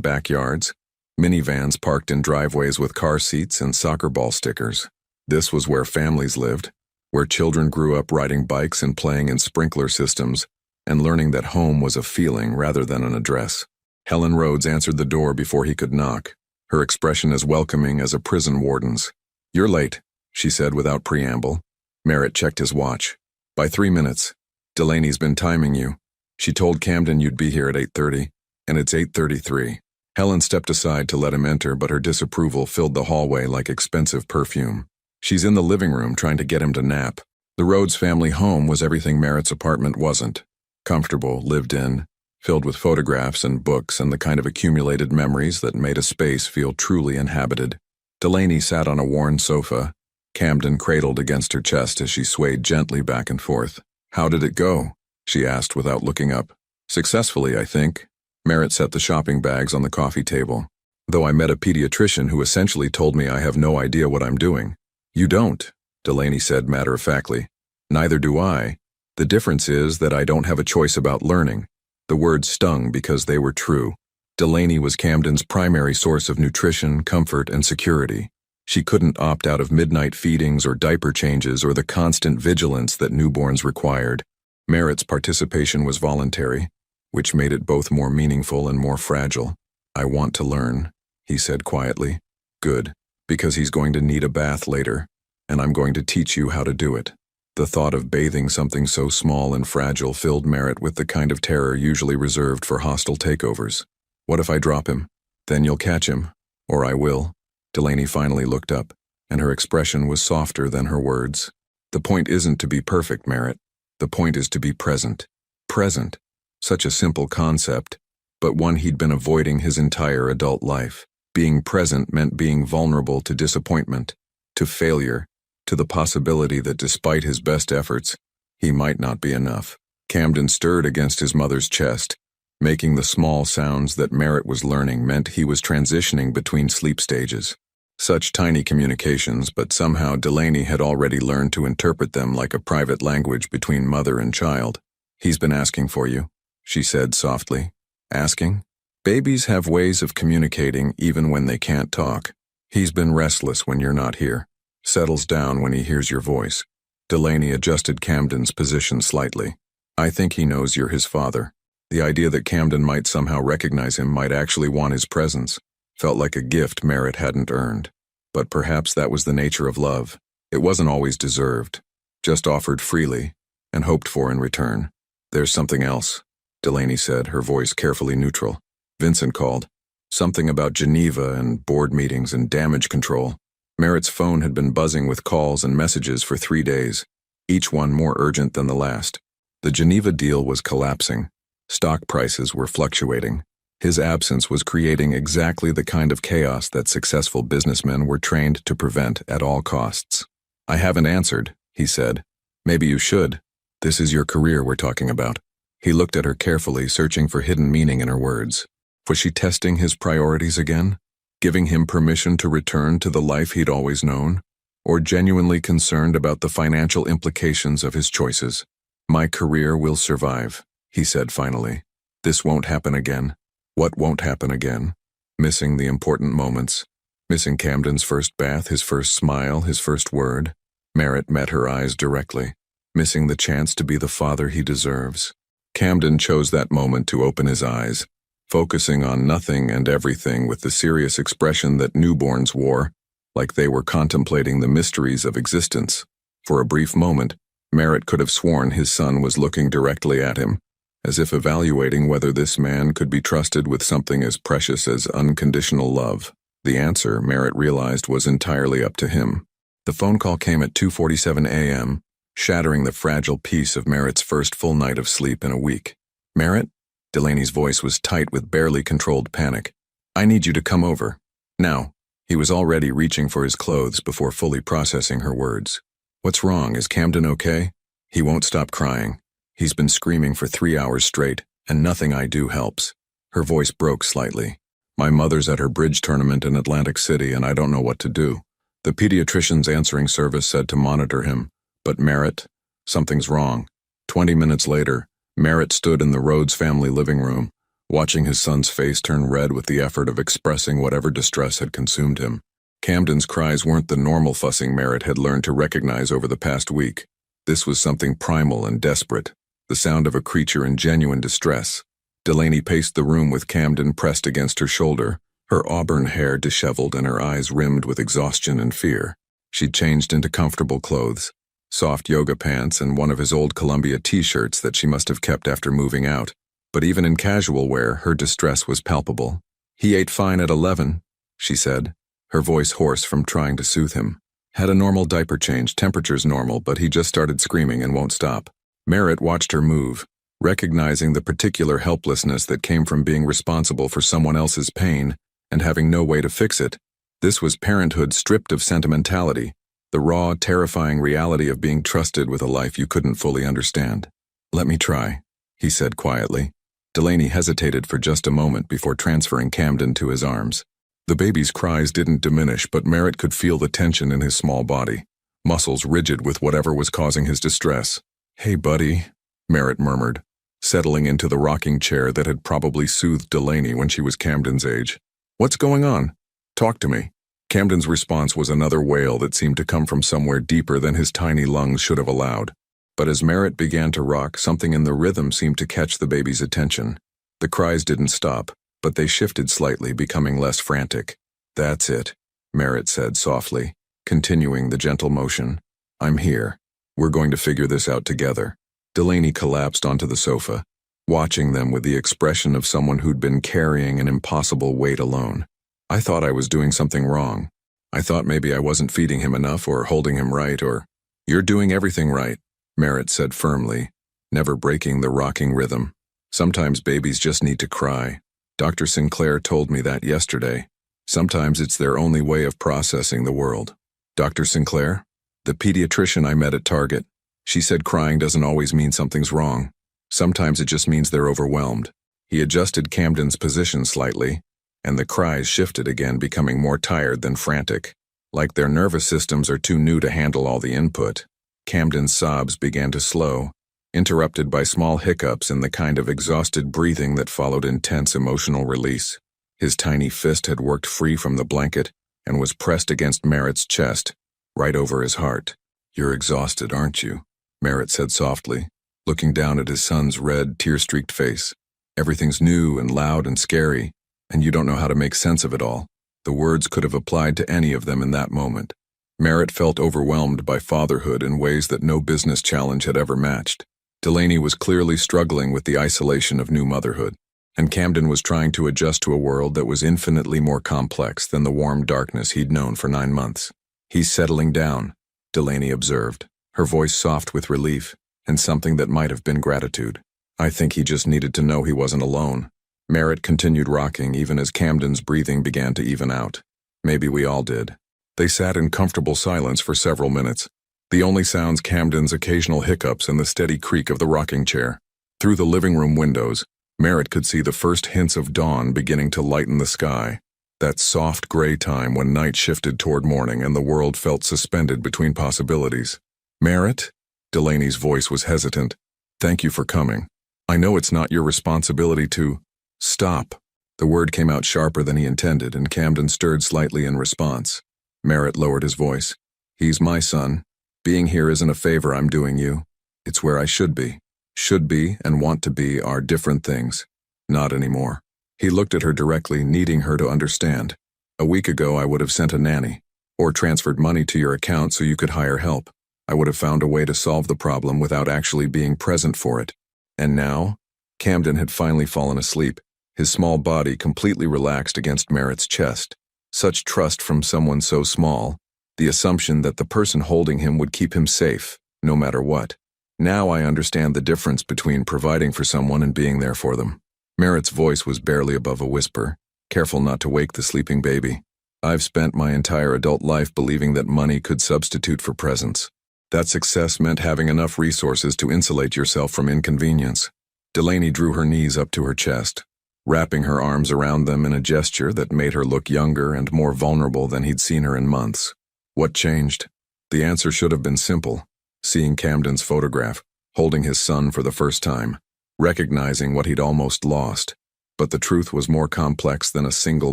backyards, minivans parked in driveways with car seats and soccer ball stickers. This was where families lived, where children grew up riding bikes and playing in sprinkler systems, and learning that home was a feeling rather than an address. Helen Rhodes answered the door before he could knock, her expression as welcoming as a prison warden's. You're late, she said without preamble. Merritt checked his watch. By 3 minutes. Delaney's been timing you. She told Camden you'd be here at 8:30, and it's 8:33. Helen stepped aside to let him enter, but her disapproval filled the hallway like expensive perfume. She's in the living room trying to get him to nap. The Rhodes family home was everything Merritt's apartment wasn't. Comfortable, lived in, filled with photographs and books and the kind of accumulated memories that made a space feel truly inhabited. Delaney sat on a worn sofa, Camden cradled against her chest as she swayed gently back and forth. "How did it go?" she asked without looking up. "Successfully, I think." Merritt set the shopping bags on the coffee table. "Though I met a pediatrician who essentially told me I have no idea what I'm doing." "You don't," Delaney said matter-of-factly. "Neither do I. The difference is that I don't have a choice about learning." The words stung because they were true. Delaney was Camden's primary source of nutrition, comfort, and security. She couldn't opt out of midnight feedings or diaper changes or the constant vigilance that newborns required. Merritt's participation was voluntary, which made it both more meaningful and more fragile. "I want to learn," he said quietly. "Good, because he's going to need a bath later, and I'm going to teach you how to do it." The thought of bathing something so small and fragile filled Merritt with the kind of terror usually reserved for hostile takeovers. "What if I drop him? Then you'll catch him. Or I will." Delaney finally looked up, and her expression was softer than her words. "The point isn't to be perfect, Merritt. The point is to be present." Present. Such a simple concept, but one he'd been avoiding his entire adult life. Being present meant being vulnerable to disappointment, to failure, to the possibility that despite his best efforts, he might not be enough. Camden stirred against his mother's chest, making the small sounds that Merritt was learning meant he was transitioning between sleep stages. Such tiny communications, but somehow Delaney had already learned to interpret them like a private language between mother and child. "He's been asking for you," she said softly. "Asking? Babies have ways of communicating even when they can't talk. He's been restless when you're not here. Settles down when he hears your voice." Delaney adjusted Camden's position slightly. "I think he knows you're his father." The idea that Camden might somehow recognize him, might actually want his presence, felt like a gift Merritt hadn't earned. But perhaps that was the nature of love. It wasn't always deserved, just offered freely, and hoped for in return. "There's something else," Delaney said, her voice carefully neutral. "Vincent called. Something about Geneva and board meetings and damage control." Merritt's phone had been buzzing with calls and messages for 3 days, each one more urgent than the last. The Geneva deal was collapsing. Stock prices were fluctuating. His absence was creating exactly the kind of chaos that successful businessmen were trained to prevent at all costs. "I haven't answered," he said. "Maybe you should. This is your career we're talking about." He looked at her carefully, searching for hidden meaning in her words. Was she testing his priorities again? Giving him permission to return to the life he'd always known? Or genuinely concerned about the financial implications of his choices? "My career will survive," he said finally. "This won't happen again." What won't happen again? Missing the important moments. Missing Camden's first bath, his first smile, his first word. Merritt met her eyes directly. Missing the chance to be the father he deserves. Camden chose that moment to open his eyes, focusing on nothing and everything with the serious expression that newborns wore, like they were contemplating the mysteries of existence. For a brief moment, Merritt could have sworn his son was looking directly at him, as if evaluating whether this man could be trusted with something as precious as unconditional love. The answer, Merritt realized, was entirely up to him. The phone call came at 2:47 a.m., shattering the fragile peace of Merritt's first full night of sleep in a week. "Merritt?" Delaney's voice was tight with barely controlled panic. "I need you to come over. Now." He was already reaching for his clothes before fully processing her words. "What's wrong? Is Camden okay?" "He won't stop crying. He's been screaming for 3 hours straight, and nothing I do helps." Her voice broke slightly. "My mother's at her bridge tournament in Atlantic City, and I don't know what to do. The pediatrician's answering service said to monitor him, but Merritt, something's wrong." 20 minutes later, Merritt stood in the Rhodes family living room, watching his son's face turn red with the effort of expressing whatever distress had consumed him. Camden's cries weren't the normal fussing Merritt had learned to recognize over the past week. This was something primal and desperate, the sound of a creature in genuine distress. Delaney paced the room with Camden pressed against her shoulder, her auburn hair disheveled and her eyes rimmed with exhaustion and fear. She'd changed into comfortable clothes, soft yoga pants and one of his old Columbia t-shirts that she must have kept after moving out. But even in casual wear, her distress was palpable. "He ate fine at 11, she said, her voice hoarse from trying to soothe him. "Had a normal diaper change, temperature's normal, but he just started screaming and won't stop." Merritt watched her move, recognizing the particular helplessness that came from being responsible for someone else's pain and having no way to fix it. This was parenthood stripped of sentimentality, the raw, terrifying reality of being trusted with a life you couldn't fully understand. "Let me try," he said quietly. Delaney hesitated for just a moment before transferring Camden to his arms. The baby's cries didn't diminish, but Merritt could feel the tension in his small body, muscles rigid with whatever was causing his distress. "Hey, buddy," Merritt murmured, settling into the rocking chair that had probably soothed Delaney when she was Camden's age. "What's going on? Talk to me." Camden's response was another wail that seemed to come from somewhere deeper than his tiny lungs should have allowed. But as Merritt began to rock, something in the rhythm seemed to catch the baby's attention. The cries didn't stop, but they shifted slightly, becoming less frantic. "That's it," Merritt said softly, continuing the gentle motion. "I'm here. We're going to figure this out together." Delaney collapsed onto the sofa, watching them with the expression of someone who'd been carrying an impossible weight alone. "I thought I was doing something wrong. I thought maybe I wasn't feeding him enough or holding him right or—" "You're doing everything right," Merritt said firmly, never breaking the rocking rhythm. "Sometimes babies just need to cry. Dr. Sinclair told me that yesterday. Sometimes it's their only way of processing the world." "Dr. Sinclair?" "The pediatrician I met at Target. She said crying doesn't always mean something's wrong. Sometimes it just means they're overwhelmed." He adjusted Camden's position slightly, and the cries shifted again, becoming more tired than frantic. Like their nervous systems are too new to handle all the input. Camden's sobs began to slow, interrupted by small hiccups and the kind of exhausted breathing that followed intense emotional release. His tiny fist had worked free from the blanket and was pressed against Merritt's chest, right over his heart. "You're exhausted, aren't you?" Merritt said softly, looking down at his son's red, tear-streaked face. "Everything's new and loud and scary, and you don't know how to make sense of it all." The words could have applied to any of them in that moment. Merritt felt overwhelmed by fatherhood in ways that no business challenge had ever matched. Delaney was clearly struggling with the isolation of new motherhood, and Camden was trying to adjust to a world that was infinitely more complex than the warm darkness he'd known for 9 months. "He's settling down," Delaney observed, her voice soft with relief and something that might have been gratitude. "I think he just needed to know he wasn't alone." Merritt continued rocking even as Camden's breathing began to even out. "Maybe we all did." They sat in comfortable silence for several minutes, the only sounds Camden's occasional hiccups and the steady creak of the rocking chair. Through the living room windows, Merritt could see the first hints of dawn beginning to lighten the sky, that soft gray time when night shifted toward morning and the world felt suspended between possibilities. "Merritt?" Delaney's voice was hesitant. "Thank you for coming. I know it's not your responsibility to—" "Stop." The word came out sharper than he intended, and Camden stirred slightly in response. Merritt lowered his voice. "He's my son. Being here isn't a favor I'm doing you. It's where I should be. Should be and want to be are different things. Not anymore." He looked at her directly, needing her to understand. "A week ago I would have sent a nanny, or transferred money to your account so you could hire help. I would have found a way to solve the problem without actually being present for it. And now?" Camden had finally fallen asleep, his small body completely relaxed against Merritt's chest. Such trust from someone so small, the assumption that the person holding him would keep him safe, no matter what. "Now I understand the difference between providing for someone and being there for them." Merritt's voice was barely above a whisper, careful not to wake the sleeping baby. "I've spent my entire adult life believing that money could substitute for presence. That success meant having enough resources to insulate yourself from inconvenience." Delaney drew her knees up to her chest, wrapping her arms around them in a gesture that made her look younger and more vulnerable than he'd seen her in months. What changed? The answer should have been simple: seeing Camden's photograph, holding his son for the first time, recognizing what he'd almost lost. But the truth was more complex than a single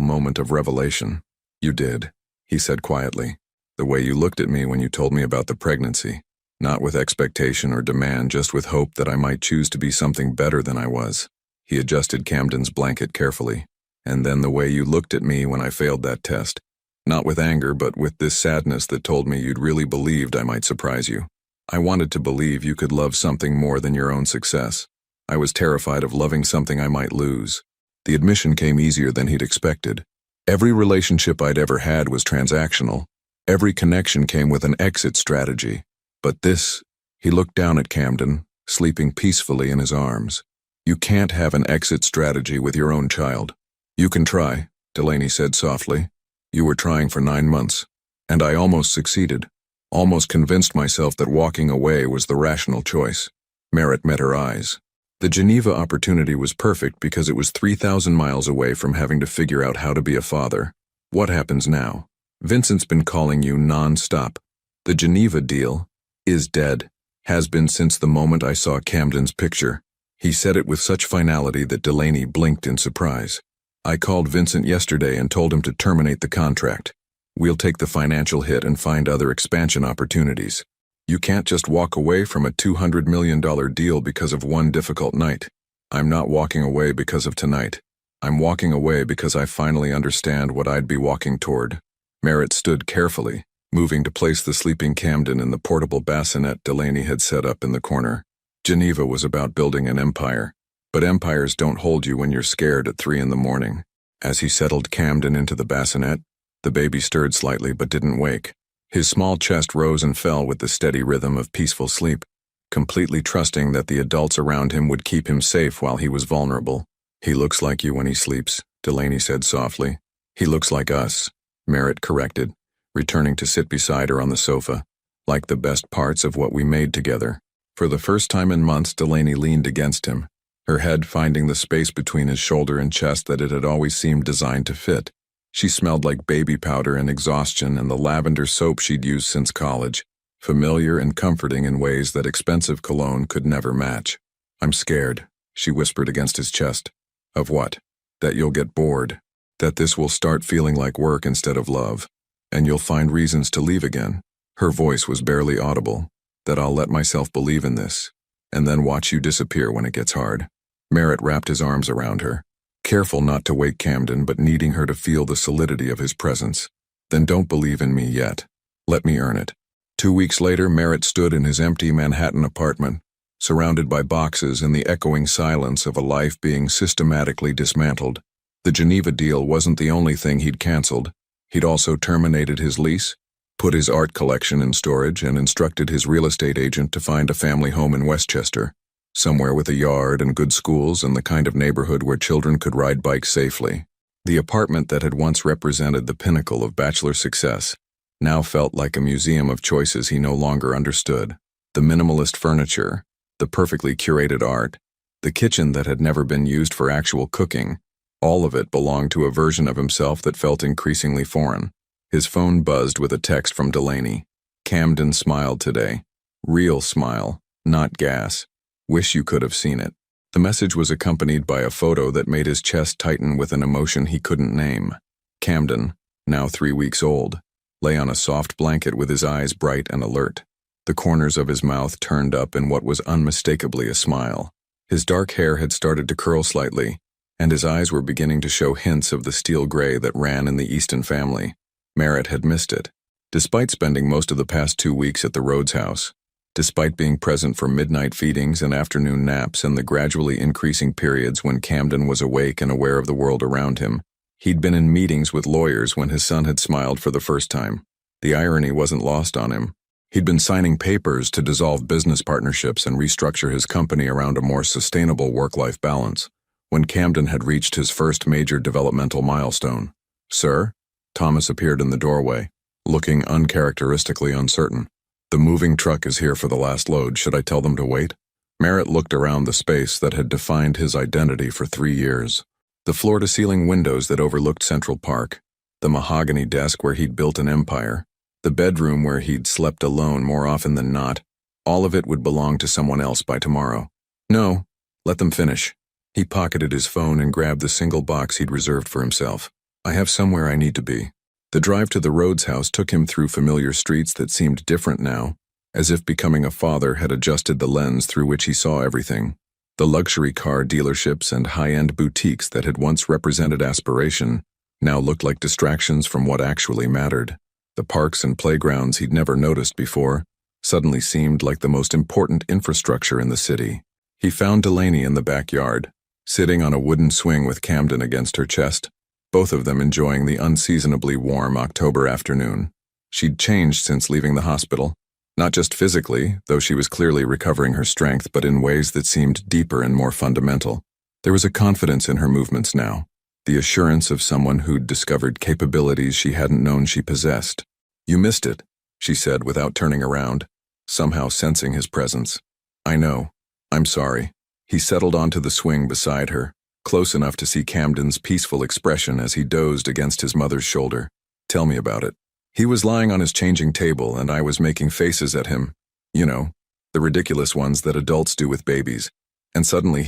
moment of revelation. "You did," he said quietly. "The way you looked at me when you told me about the pregnancy. Not with expectation or demand, just with hope that I might choose to be something better than I was." He adjusted Camden's blanket carefully. "And then the way you looked at me when I failed that test. Not with anger, but with this sadness that told me you'd really believed I might surprise you. I wanted to believe you could love something more than your own success. I was terrified of loving something I might lose. The admission came easier than he'd expected. Every relationship I'd ever had was transactional. Every connection came with an exit strategy. But this, he looked down at Camden, sleeping peacefully in his arms. You can't have an exit strategy with your own child. You can try, Delaney said softly. You were trying for 9 months. And I almost succeeded. Almost convinced myself that walking away was the rational choice. Merritt met her eyes. The Geneva opportunity was perfect because it was 3,000 miles away from having to figure out how to be a father. What happens now? Vincent's been calling you non-stop. The Geneva deal is dead. Has been since the moment I saw Camden's picture. He said it with such finality that Delaney blinked in surprise. I called Vincent yesterday and told him to terminate the contract. We'll take the financial hit and find other expansion opportunities. You can't just walk away from a $200 million deal because of one difficult night. I'm not walking away because of tonight. I'm walking away because I finally understand what I'd be walking toward. Merritt stood carefully, moving to place the sleeping Camden in the portable bassinet Delaney had set up in the corner. Geneva was about building an empire, but empires don't hold you when you're scared at 3 a.m. As he settled Camden into the bassinet, the baby stirred slightly but didn't wake. His small chest rose and fell with the steady rhythm of peaceful sleep, completely trusting that the adults around him would keep him safe while he was vulnerable. He looks like you when he sleeps, Delaney said softly. He looks like us, Merritt corrected, returning to sit beside her on the sofa, like the best parts of what we made together. For the first time in months, Delaney leaned against him, her head finding the space between his shoulder and chest that it had always seemed designed to fit. She smelled like baby powder and exhaustion and the lavender soap she'd used since college, familiar and comforting in ways that expensive cologne could never match. I'm scared, she whispered against his chest. Of what? That you'll get bored. That this will start feeling like work instead of love. And you'll find reasons to leave again. Her voice was barely audible. That I'll let myself believe in this, and then watch you disappear when it gets hard. Merritt wrapped his arms around her, careful not to wake Camden but needing her to feel the solidity of his presence. Then don't believe in me yet. Let me earn it. 2 weeks later, Merritt stood in his empty Manhattan apartment, surrounded by boxes in the echoing silence of a life being systematically dismantled. The Geneva deal wasn't the only thing he'd canceled. He'd also terminated his lease, put his art collection in storage, and instructed his real estate agent to find a family home in Westchester, somewhere with a yard and good schools and the kind of neighborhood where children could ride bikes safely. The apartment that had once represented the pinnacle of bachelor success now felt like a museum of choices he no longer understood. The minimalist furniture, the perfectly curated art, the kitchen that had never been used for actual cooking, all of it belonged to a version of himself that felt increasingly foreign. His phone buzzed with a text from Delaney. Camden smiled today. Real smile, not gas. Wish you could have seen it. The message was accompanied by a photo that made his chest tighten with an emotion he couldn't name. Camden, now 3 weeks old, lay on a soft blanket with his eyes bright and alert. The corners of his mouth turned up in what was unmistakably a smile. His dark hair had started to curl slightly, and his eyes were beginning to show hints of the steel gray that ran in the Easton family. Merritt had missed it. Despite spending most of the past 2 weeks at the Rhodes house, despite being present for midnight feedings and afternoon naps and the gradually increasing periods when Camden was awake and aware of the world around him, he'd been in meetings with lawyers when his son had smiled for the first time. The irony wasn't lost on him. He'd been signing papers to dissolve business partnerships and restructure his company around a more sustainable work-life balance, when Camden had reached his first major developmental milestone. Sir? Thomas appeared in the doorway, looking uncharacteristically uncertain. The moving truck is here for the last load. Should I tell them to wait? Merritt looked around the space that had defined his identity for 3 years. The floor-to-ceiling windows that overlooked Central Park, the mahogany desk where he'd built an empire, the bedroom where he'd slept alone more often than not, all of it would belong to someone else by tomorrow. No, let them finish. He pocketed his phone and grabbed the single box he'd reserved for himself. I have somewhere I need to be. The drive to the Rhodes house took him through familiar streets that seemed different now, as if becoming a father had adjusted the lens through which he saw everything. The luxury car dealerships and high-end boutiques that had once represented aspiration now looked like distractions from what actually mattered. The parks and playgrounds he'd never noticed before, suddenly seemed like the most important infrastructure in the city. He found Delaney in the backyard, sitting on a wooden swing with Camden against her chest, both of them enjoying the unseasonably warm October afternoon. She'd changed since leaving the hospital, not just physically, though she was clearly recovering her strength, but in ways that seemed deeper and more fundamental. There was a confidence in her movements now, the assurance of someone who'd discovered capabilities she hadn't known she possessed. "You missed it," she said without turning around, somehow sensing his presence. "I know. I'm sorry." He settled onto the swing beside her, close enough to see Camden's peaceful expression as he dozed against his mother's shoulder. "Tell me about it." He was lying on his changing table and I was making faces at him. You know, the ridiculous ones that adults do with babies. And suddenly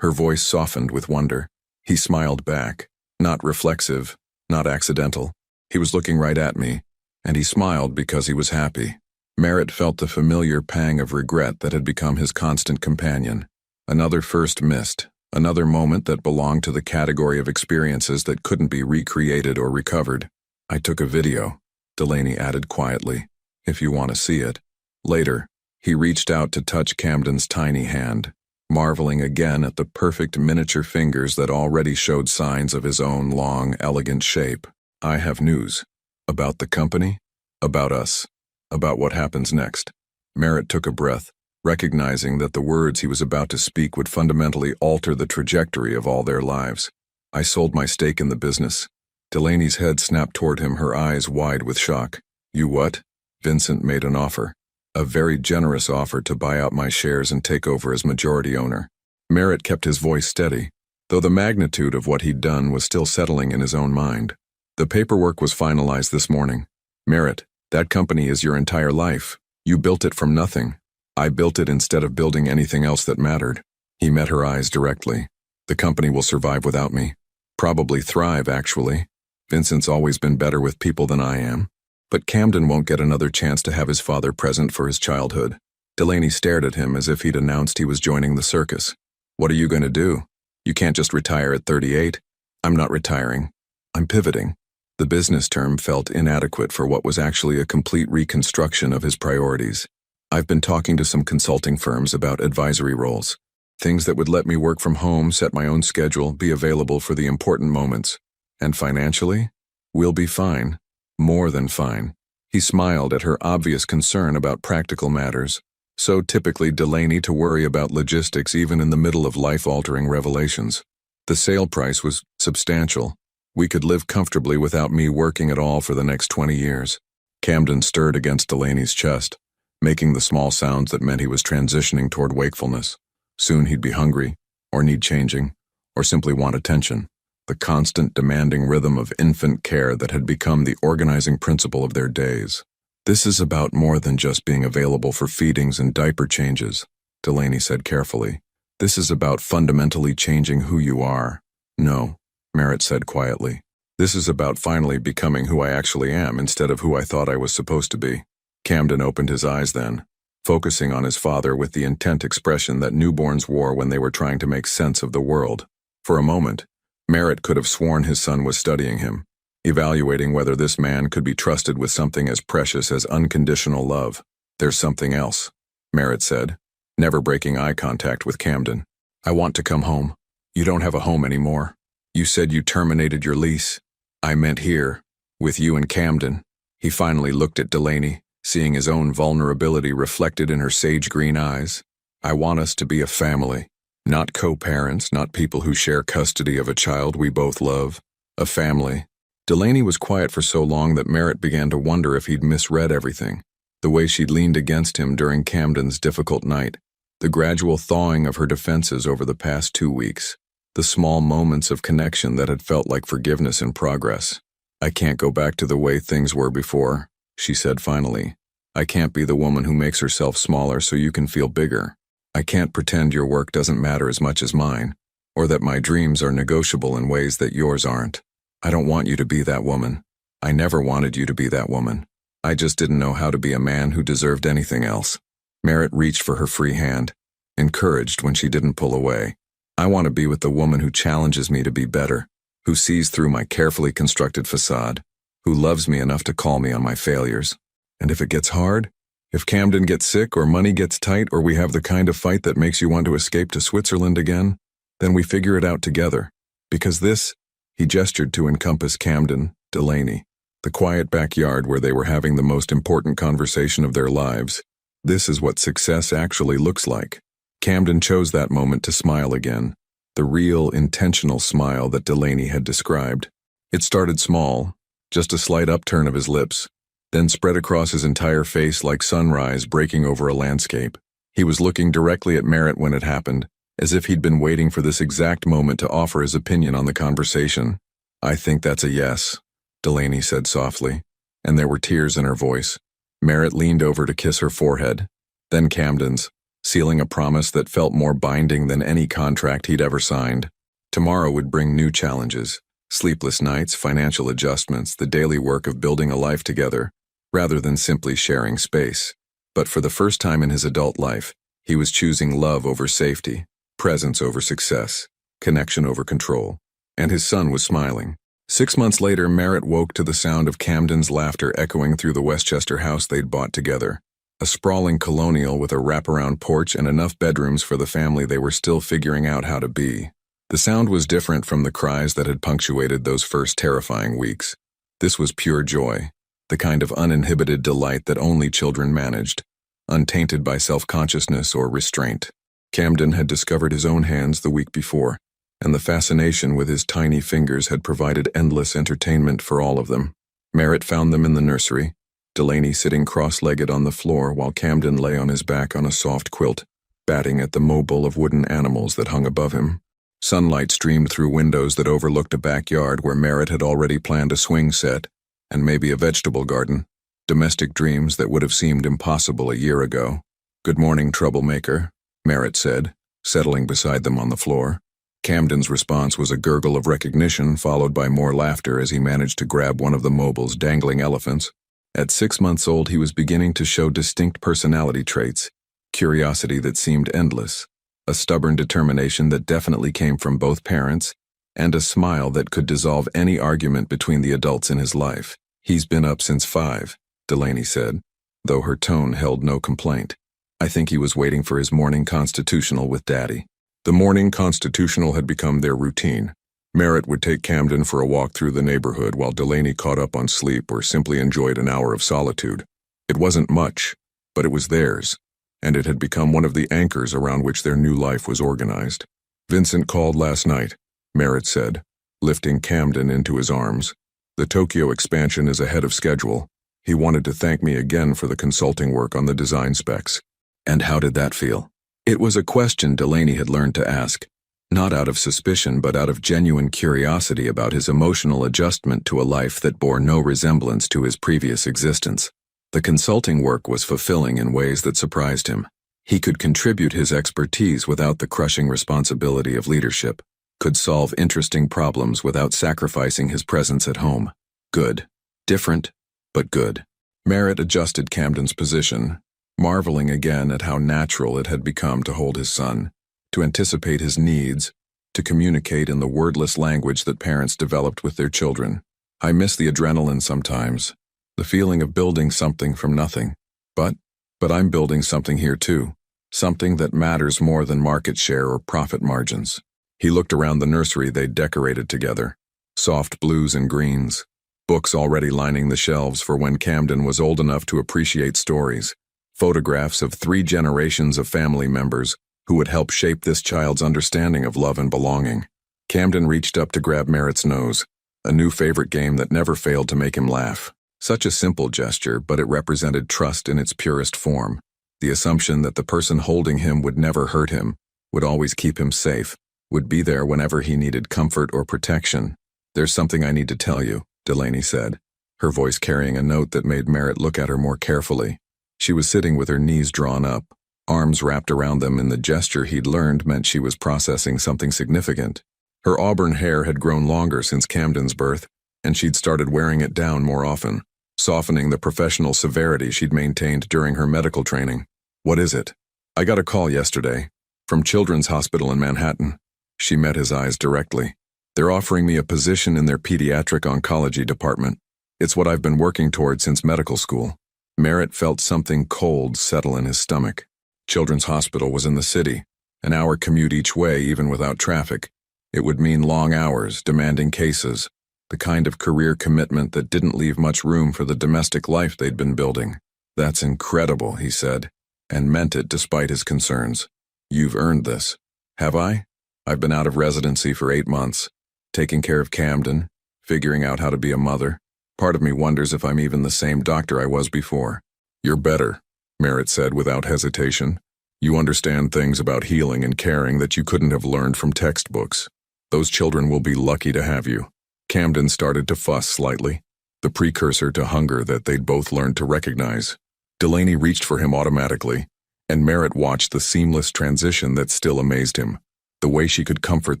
her voice softened with wonder. He smiled back, not reflexive, not accidental. He was looking right at me, and he smiled because he was happy. Merritt felt the familiar pang of regret that had become his constant companion. Another first missed, another moment that belonged to the category of experiences that couldn't be recreated or recovered. "I took a video," Delaney added quietly, "if you want to see it." Later, he reached out to touch Camden's tiny hand, marveling again at the perfect miniature fingers that already showed signs of his own long, elegant shape. "I have news. About the company, about us, about what happens next." Merritt took a breath, recognizing that the words he was about to speak would fundamentally alter the trajectory of all their lives. "I sold my stake in the business." Delaney's head snapped toward him, her eyes wide with shock. "You what?" "Vincent made an offer. A very generous offer to buy out my shares and take over as majority owner." Merritt kept his voice steady, though the magnitude of what he'd done was still settling in his own mind. "The paperwork was finalized this morning. Merritt, that company is your entire life. You built it from nothing. I built it instead of building anything else that mattered." He met her eyes directly. "The company will survive without me. Probably thrive, actually. Vincent's always been better with people than I am. But Camden won't get another chance to have his father present for his childhood." Delaney stared at him as if he'd announced he was joining the circus. "What are you going to do? You can't just retire at 38. "I'm not retiring. I'm pivoting." The business term felt inadequate for what was actually a complete reconstruction of his priorities. "I've been talking to some consulting firms about advisory roles. Things that would let me work from home, set my own schedule, be available for the important moments. And financially, we'll be fine. More than fine." He smiled at her obvious concern about practical matters. So typically Delaney to worry about logistics even in the middle of life-altering revelations. "The sale price was substantial. We could live comfortably without me working at all for the next 20 years. Camden stirred against Delaney's chest, making the small sounds that meant he was transitioning toward wakefulness. Soon he'd be hungry, or need changing, or simply want attention. The constant demanding rhythm of infant care that had become the organizing principle of their days. "This is about more than just being available for feedings and diaper changes," Delaney said carefully. "This is about fundamentally changing who you are." "No," Merritt said quietly. "This is about finally becoming who I actually am instead of who I thought I was supposed to be." Camden opened his eyes then, focusing on his father with the intent expression that newborns wore when they were trying to make sense of the world. For a moment, Merritt could have sworn his son was studying him, evaluating whether this man could be trusted with something as precious as unconditional love. "There's something else," Merritt said, never breaking eye contact with Camden. "I want to come home." "You don't have a home anymore. You said you terminated your lease." "I meant here, with you and Camden." He finally looked at Delaney, seeing his own vulnerability reflected in her sage-green eyes. "I want us to be a family. Not co-parents, not people who share custody of a child we both love. A family." Delaney was quiet for so long that Merritt began to wonder if he'd misread everything. The way she'd leaned against him during Camden's difficult night, the gradual thawing of her defenses over the past 2 weeks, the small moments of connection that had felt like forgiveness in progress. "I can't go back to the way things were before," she said finally. "I can't be the woman who makes herself smaller so you can feel bigger. I can't pretend your work doesn't matter as much as mine, or that my dreams are negotiable in ways that yours aren't. I don't want you to be that woman. I never wanted you to be that woman. I just didn't know how to be a man who deserved anything else." Merritt reached for her free hand, encouraged when she didn't pull away. "I want to be with the woman who challenges me to be better, who sees through my carefully constructed facade, who loves me enough to call me on my failures. And if it gets hard, If Camden gets sick or money gets tight or we have the kind of fight that makes you want to escape to Switzerland again, then we figure it out together. Because this, he gestured to encompass Camden, Delaney, the quiet backyard where they were having the most important conversation of their lives. This is what success actually looks like. Camden chose that moment to smile again, the real, intentional smile that Delaney had described. It started small, just a slight upturn of his lips, then spread across his entire face like sunrise breaking over a landscape. He was looking directly at Merritt when it happened, as if he'd been waiting for this exact moment to offer his opinion on the conversation. "I think that's a yes," Delaney said softly, and there were tears in her voice. Merritt leaned over to kiss her forehead, then Camden's, sealing a promise that felt more binding than any contract he'd ever signed. Tomorrow would bring new challenges, sleepless nights, financial adjustments, the daily work of building a life together, rather than simply sharing space. But for the first time in his adult life, he was choosing love over safety, presence over success, connection over control. And his son was smiling. 6 months later, Merritt woke to the sound of Camden's laughter echoing through the Westchester house they'd bought together. A sprawling colonial with a wraparound porch and enough bedrooms for the family they were still figuring out how to be. The sound was different from the cries that had punctuated those first terrifying weeks. This was pure joy, the kind of uninhibited delight that only children managed, untainted by self-consciousness or restraint. Camden had discovered his own hands the week before, and the fascination with his tiny fingers had provided endless entertainment for all of them. Merritt found them in the nursery, Delaney sitting cross-legged on the floor while Camden lay on his back on a soft quilt, batting at the mobile of wooden animals that hung above him. Sunlight streamed through windows that overlooked a backyard where Merritt had already planned a swing set, and maybe a vegetable garden, domestic dreams that would have seemed impossible a year ago. "Good morning, troublemaker," Merritt said, settling beside them on the floor. Camden's response was a gurgle of recognition followed by more laughter as he managed to grab one of the mobile's dangling elephants. At 6 months old, he was beginning to show distinct personality traits, curiosity that seemed endless, a stubborn determination that definitely came from both parents, and a smile that could dissolve any argument between the adults in his life. "He's been up since 5, Delaney said, though her tone held no complaint. "I think he was waiting for his morning constitutional with Daddy." The morning constitutional had become their routine. Merritt would take Camden for a walk through the neighborhood while Delaney caught up on sleep or simply enjoyed an hour of solitude. It wasn't much, but it was theirs, and it had become one of the anchors around which their new life was organized. "Vincent called last night," Merritt said, lifting Camden into his arms. "The Tokyo expansion is ahead of schedule. He wanted to thank me again for the consulting work on the design specs." "And how did that feel?" It was a question Delaney had learned to ask, not out of suspicion but out of genuine curiosity about his emotional adjustment to a life that bore no resemblance to his previous existence. The consulting work was fulfilling in ways that surprised him. He could contribute his expertise without the crushing responsibility of leadership, could solve interesting problems without sacrificing his presence at home. Good. Different, but good. Merritt adjusted Camden's position, marveling again at how natural it had become to hold his son, to anticipate his needs, to communicate in the wordless language that parents developed with their children. "I miss the adrenaline sometimes, the feeling of building something from nothing. But I'm building something here too, something that matters more than market share or profit margins." He looked around the nursery they'd decorated together, soft blues and greens, books already lining the shelves for when Camden was old enough to appreciate stories, photographs of 3 generations of family members who would help shape this child's understanding of love and belonging. Camden reached up to grab Merritt's nose, a new favorite game that never failed to make him laugh. Such a simple gesture, but it represented trust in its purest form, the assumption that the person holding him would never hurt him, would always keep him safe, would be there whenever he needed comfort or protection. "There's something I need to tell you," Delaney said, her voice carrying a note that made Merritt look at her more carefully. She was sitting with her knees drawn up, arms wrapped around them, and the gesture he'd learned meant she was processing something significant. Her auburn hair had grown longer since Camden's birth, and she'd started wearing it down more often, softening the professional severity she'd maintained during her medical training. "What is it?" "I got a call yesterday, from Children's Hospital in Manhattan." She met his eyes directly. "They're offering me a position in their pediatric oncology department. It's what I've been working toward since medical school." Merritt felt something cold settle in his stomach. Children's Hospital was in the city, an hour commute each way even without traffic. It would mean long hours, demanding cases, the kind of career commitment that didn't leave much room for the domestic life they'd been building. "That's incredible," he said, and meant it despite his concerns. "You've earned this." "Have I? I've been out of residency for 8 months, taking care of Camden, figuring out how to be a mother. Part of me wonders if I'm even the same doctor I was before." "You're better," Merritt said without hesitation. "You understand things about healing and caring that you couldn't have learned from textbooks. Those children will be lucky to have you." Camden started to fuss slightly, the precursor to hunger that they'd both learned to recognize. Delaney reached for him automatically, and Merritt watched the seamless transition that still amazed him, the way she could comfort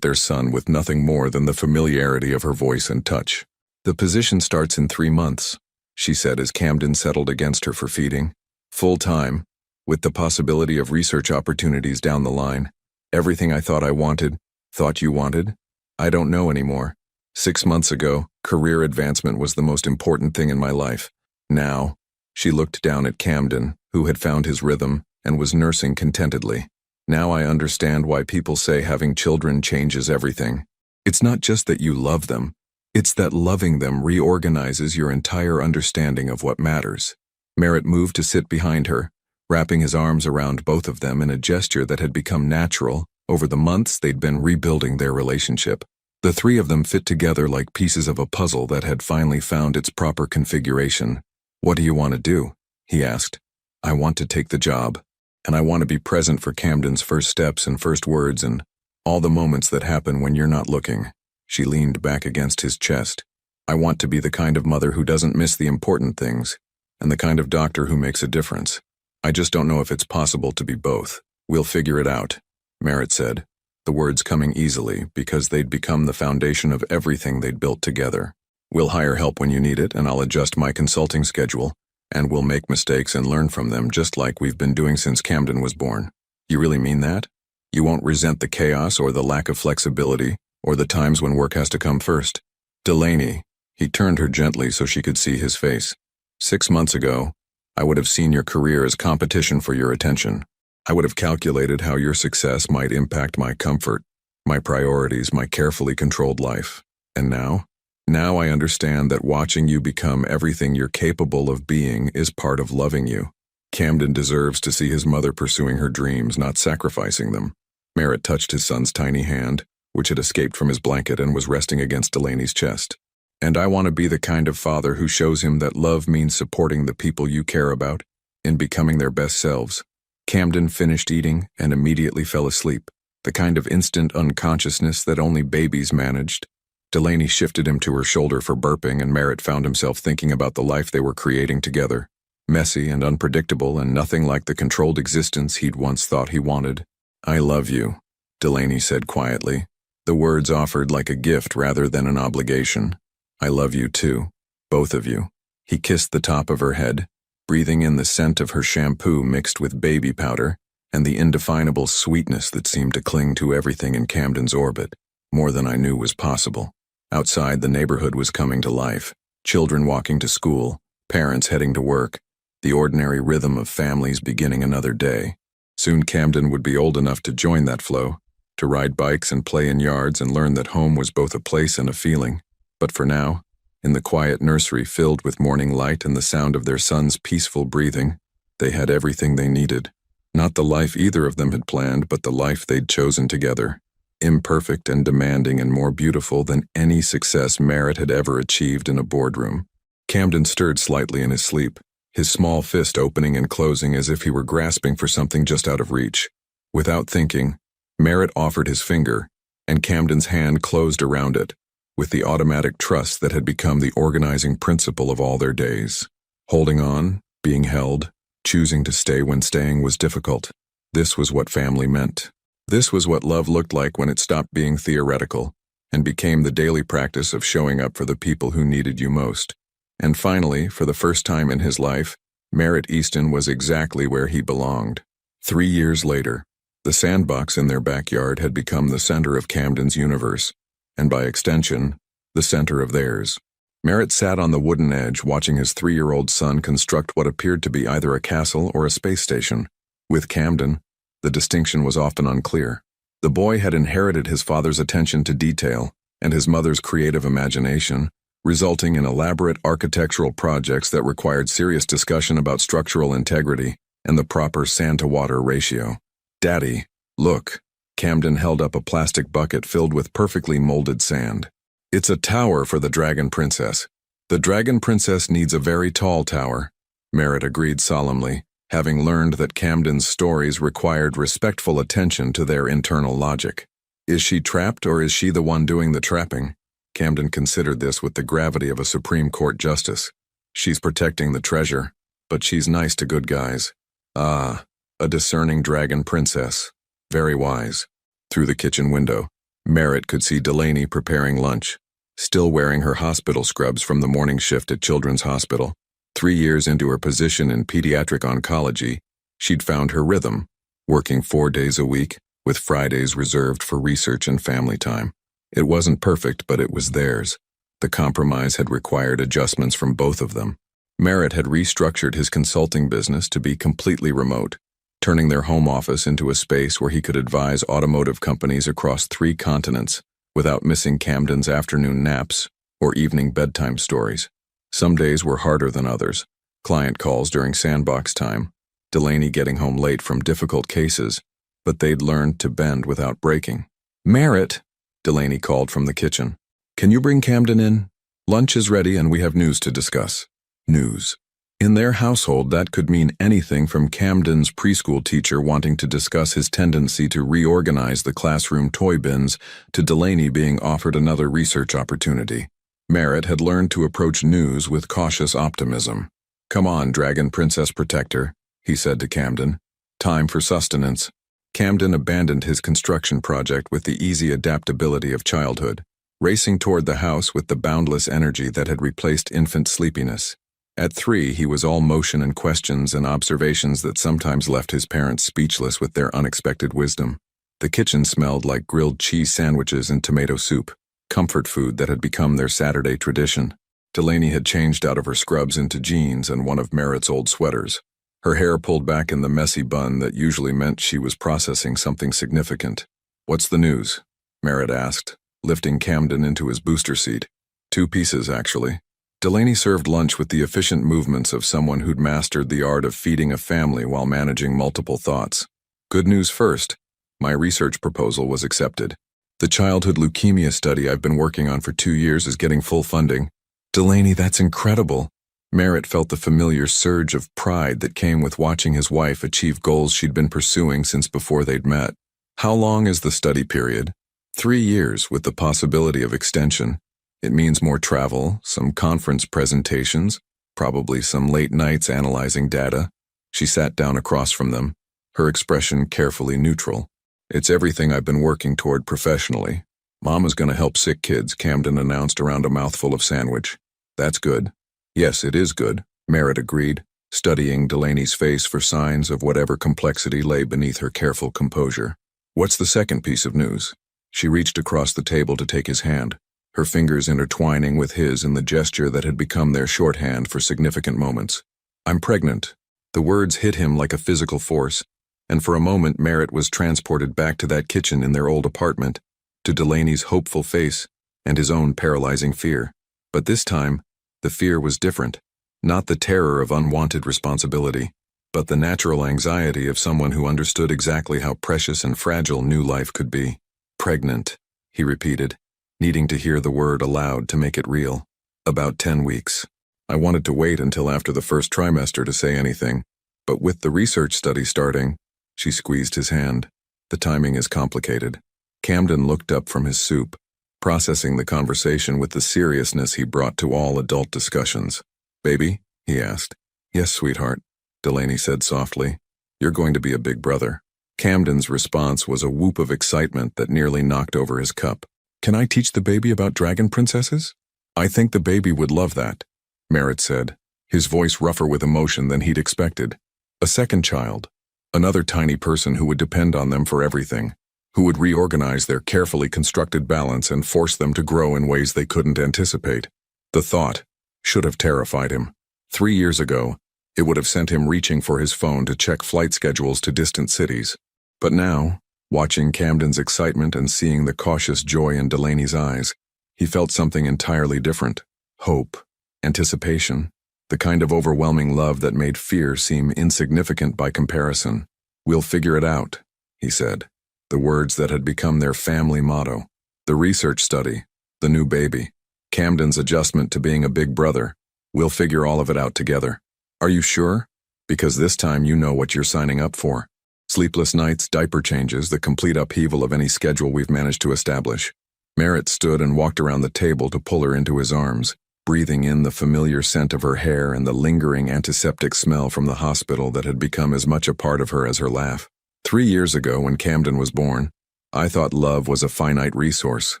their son with nothing more than the familiarity of her voice and touch. "The position starts in 3 months, she said as Camden settled against her for feeding. "Full-time, with the possibility of research opportunities down the line. Everything I thought I wanted, thought you wanted? I don't know anymore. 6 months ago, career advancement was the most important thing in my life. Now," she looked down at Camden, who had found his rhythm and was nursing contentedly. "Now I understand why people say having children changes everything. It's not just that you love them, it's that loving them reorganizes your entire understanding of what matters." Merritt moved to sit behind her, wrapping his arms around both of them in a gesture that had become natural over the months they'd been rebuilding their relationship. The three of them fit together like pieces of a puzzle that had finally found its proper configuration. "What do you want to do?" he asked. "I want to take the job, and I want to be present for Camden's first steps and first words and all the moments that happen when you're not looking." She leaned back against his chest. "I want to be the kind of mother who doesn't miss the important things, and the kind of doctor who makes a difference. I just don't know if it's possible to be both." "We'll figure it out," Merritt said, the words coming easily because they'd become the foundation of everything they'd built together. "We'll hire help when you need it, and I'll adjust my consulting schedule, and we'll make mistakes and learn from them just like we've been doing since Camden was born." "You really mean that? You won't resent the chaos or the lack of flexibility or the times when work has to come first?" "Delaney," he turned her gently so she could see his face. 6 months ago, I would have seen your career as competition for your attention. I would have calculated how your success might impact my comfort, my priorities, my carefully controlled life. And now? Now I understand that watching you become everything you're capable of being is part of loving you. Camden deserves to see his mother pursuing her dreams, not sacrificing them. Merritt touched his son's tiny hand, which had escaped from his blanket and was resting against Delaney's chest. "And I want to be the kind of father who shows him that love means supporting the people you care about in becoming their best selves." Camden finished eating and immediately fell asleep, the kind of instant unconsciousness that only babies managed. Delaney shifted him to her shoulder for burping, and Merritt found himself thinking about the life they were creating together, messy and unpredictable and nothing like the controlled existence he'd once thought he wanted. "I love you," Delaney said quietly, the words offered like a gift rather than an obligation. "I love you too, both of you." He kissed the top of her head, breathing in the scent of her shampoo mixed with baby powder and the indefinable sweetness that seemed to cling to everything in Camden's orbit, more than I knew was possible. Outside, the neighborhood was coming to life, children walking to school, parents heading to work, the ordinary rhythm of families beginning another day. Soon Camden would be old enough to join that flow, to ride bikes and play in yards and learn that home was both a place and a feeling. But for now, in the quiet nursery filled with morning light and the sound of their son's peaceful breathing, they had everything they needed. Not the life either of them had planned, but the life they'd chosen together. Imperfect and demanding and more beautiful than any success Merritt had ever achieved in a boardroom. Camden stirred slightly in his sleep, his small fist opening and closing as if he were grasping for something just out of reach. Without thinking, Merritt offered his finger, and Camden's hand closed around it, with the automatic trust that had become the organizing principle of all their days. Holding on, being held, choosing to stay when staying was difficult. This was what family meant. This was what love looked like when it stopped being theoretical and became the daily practice of showing up for the people who needed you most. And finally, for the first time in his life, Merritt Easton was exactly where he belonged. 3 years later, the sandbox in their backyard had become the center of Camden's universe, and by extension, the center of theirs. Merritt sat on the wooden edge watching his 3-year-old son construct what appeared to be either a castle or a space station. With Camden, the distinction was often unclear. The boy had inherited his father's attention to detail and his mother's creative imagination, resulting in elaborate architectural projects that required serious discussion about structural integrity and the proper sand-to-water ratio. "Daddy, look." Camden held up a plastic bucket filled with perfectly molded sand. "It's a tower for the Dragon Princess. The Dragon Princess needs a very tall tower," Merritt agreed solemnly, having learned that Camden's stories required respectful attention to their internal logic. "Is she trapped or is she the one doing the trapping?" Camden considered this with the gravity of a Supreme Court justice. "She's protecting the treasure, but she's nice to good guys." "Ah, a discerning dragon princess. Very wise." Through the kitchen window, Merritt could see Delaney preparing lunch, still wearing her hospital scrubs from the morning shift at Children's Hospital. 3 years into her position in pediatric oncology, she'd found her rhythm, working 4 days a week, with Fridays reserved for research and family time. It wasn't perfect, but it was theirs. The compromise had required adjustments from both of them. Merritt had restructured his consulting business to be completely remote, turning their home office into a space where he could advise automotive companies across 3 continents without missing Camden's afternoon naps or evening bedtime stories. Some days were harder than others. Client calls during sandbox time, Delaney getting home late from difficult cases, but they'd learned to bend without breaking. "Merritt," Delaney called from the kitchen. "Can you bring Camden in? Lunch is ready and we have news to discuss." News. In their household, that could mean anything from Camden's preschool teacher wanting to discuss his tendency to reorganize the classroom toy bins to Delaney being offered another research opportunity. Merritt had learned to approach news with cautious optimism. "Come on, Dragon Princess Protector," he said to Camden. "Time for sustenance." Camden abandoned his construction project with the easy adaptability of childhood, racing toward the house with the boundless energy that had replaced infant sleepiness. At 3, he was all motion and questions and observations that sometimes left his parents speechless with their unexpected wisdom. The kitchen smelled like grilled cheese sandwiches and tomato soup, comfort food that had become their Saturday tradition. Delaney had changed out of her scrubs into jeans and one of Merritt's old sweaters. Her hair pulled back in the messy bun that usually meant she was processing something significant. "What's the news?" Merritt asked, lifting Camden into his booster seat. "2 pieces, actually." Delaney served lunch with the efficient movements of someone who'd mastered the art of feeding a family while managing multiple thoughts. "Good news first. My research proposal was accepted. The childhood leukemia study I've been working on for 2 years is getting full funding." "Delaney, that's incredible." Merritt felt the familiar surge of pride that came with watching his wife achieve goals she'd been pursuing since before they'd met. "How long is the study period?" 3 years, with the possibility of extension. "It means more travel, some conference presentations, probably some late nights analyzing data." She sat down across from them, her expression carefully neutral. "It's everything I've been working toward professionally. Mama's gonna help sick kids," Camden announced around a mouthful of sandwich. "That's good." "Yes, it is good," Merritt agreed, studying Delaney's face for signs of whatever complexity lay beneath her careful composure. "What's the second piece of news?" She reached across the table to take his hand, her fingers intertwining with his in the gesture that had become their shorthand for significant moments. "I'm pregnant." The words hit him like a physical force, and for a moment Merritt was transported back to that kitchen in their old apartment, to Delaney's hopeful face and his own paralyzing fear. But this time, the fear was different, not the terror of unwanted responsibility, but the natural anxiety of someone who understood exactly how precious and fragile new life could be. "Pregnant," he repeated, needing to hear the word aloud to make it real. "About 10 weeks. I wanted to wait until after the first trimester to say anything, but with the research study starting," she squeezed his hand. "The timing is complicated." Camden looked up from his soup, processing the conversation with the seriousness he brought to all adult discussions. "Baby?" he asked. "Yes, sweetheart," Delaney said softly. "You're going to be a big brother." Camden's response was a whoop of excitement that nearly knocked over his cup. "Can I teach the baby about dragon princesses?" "I think the baby would love that," Merritt said, his voice rougher with emotion than he'd expected. "A second child. Another tiny person who would depend on them for everything, who would reorganize their carefully constructed balance and force them to grow in ways they couldn't anticipate." The thought should have terrified him. 3 years ago, it would have sent him reaching for his phone to check flight schedules to distant cities. But now, watching Camden's excitement and seeing the cautious joy in Delaney's eyes, he felt something entirely different. Hope, anticipation, the kind of overwhelming love that made fear seem insignificant by comparison. "We'll figure it out," he said, the words that had become their family motto. The research study, the new baby, Camden's adjustment to being a big brother. "We'll figure all of it out together. Are you sure? Because this time you know what you're signing up for." Sleepless nights, diaper changes, the complete upheaval of any schedule we've managed to establish. Merritt stood and walked around the table to pull her into his arms, breathing in the familiar scent of her hair and the lingering antiseptic smell from the hospital that had become as much a part of her as her laugh. 3 years ago, when Camden was born, I thought love was a finite resource,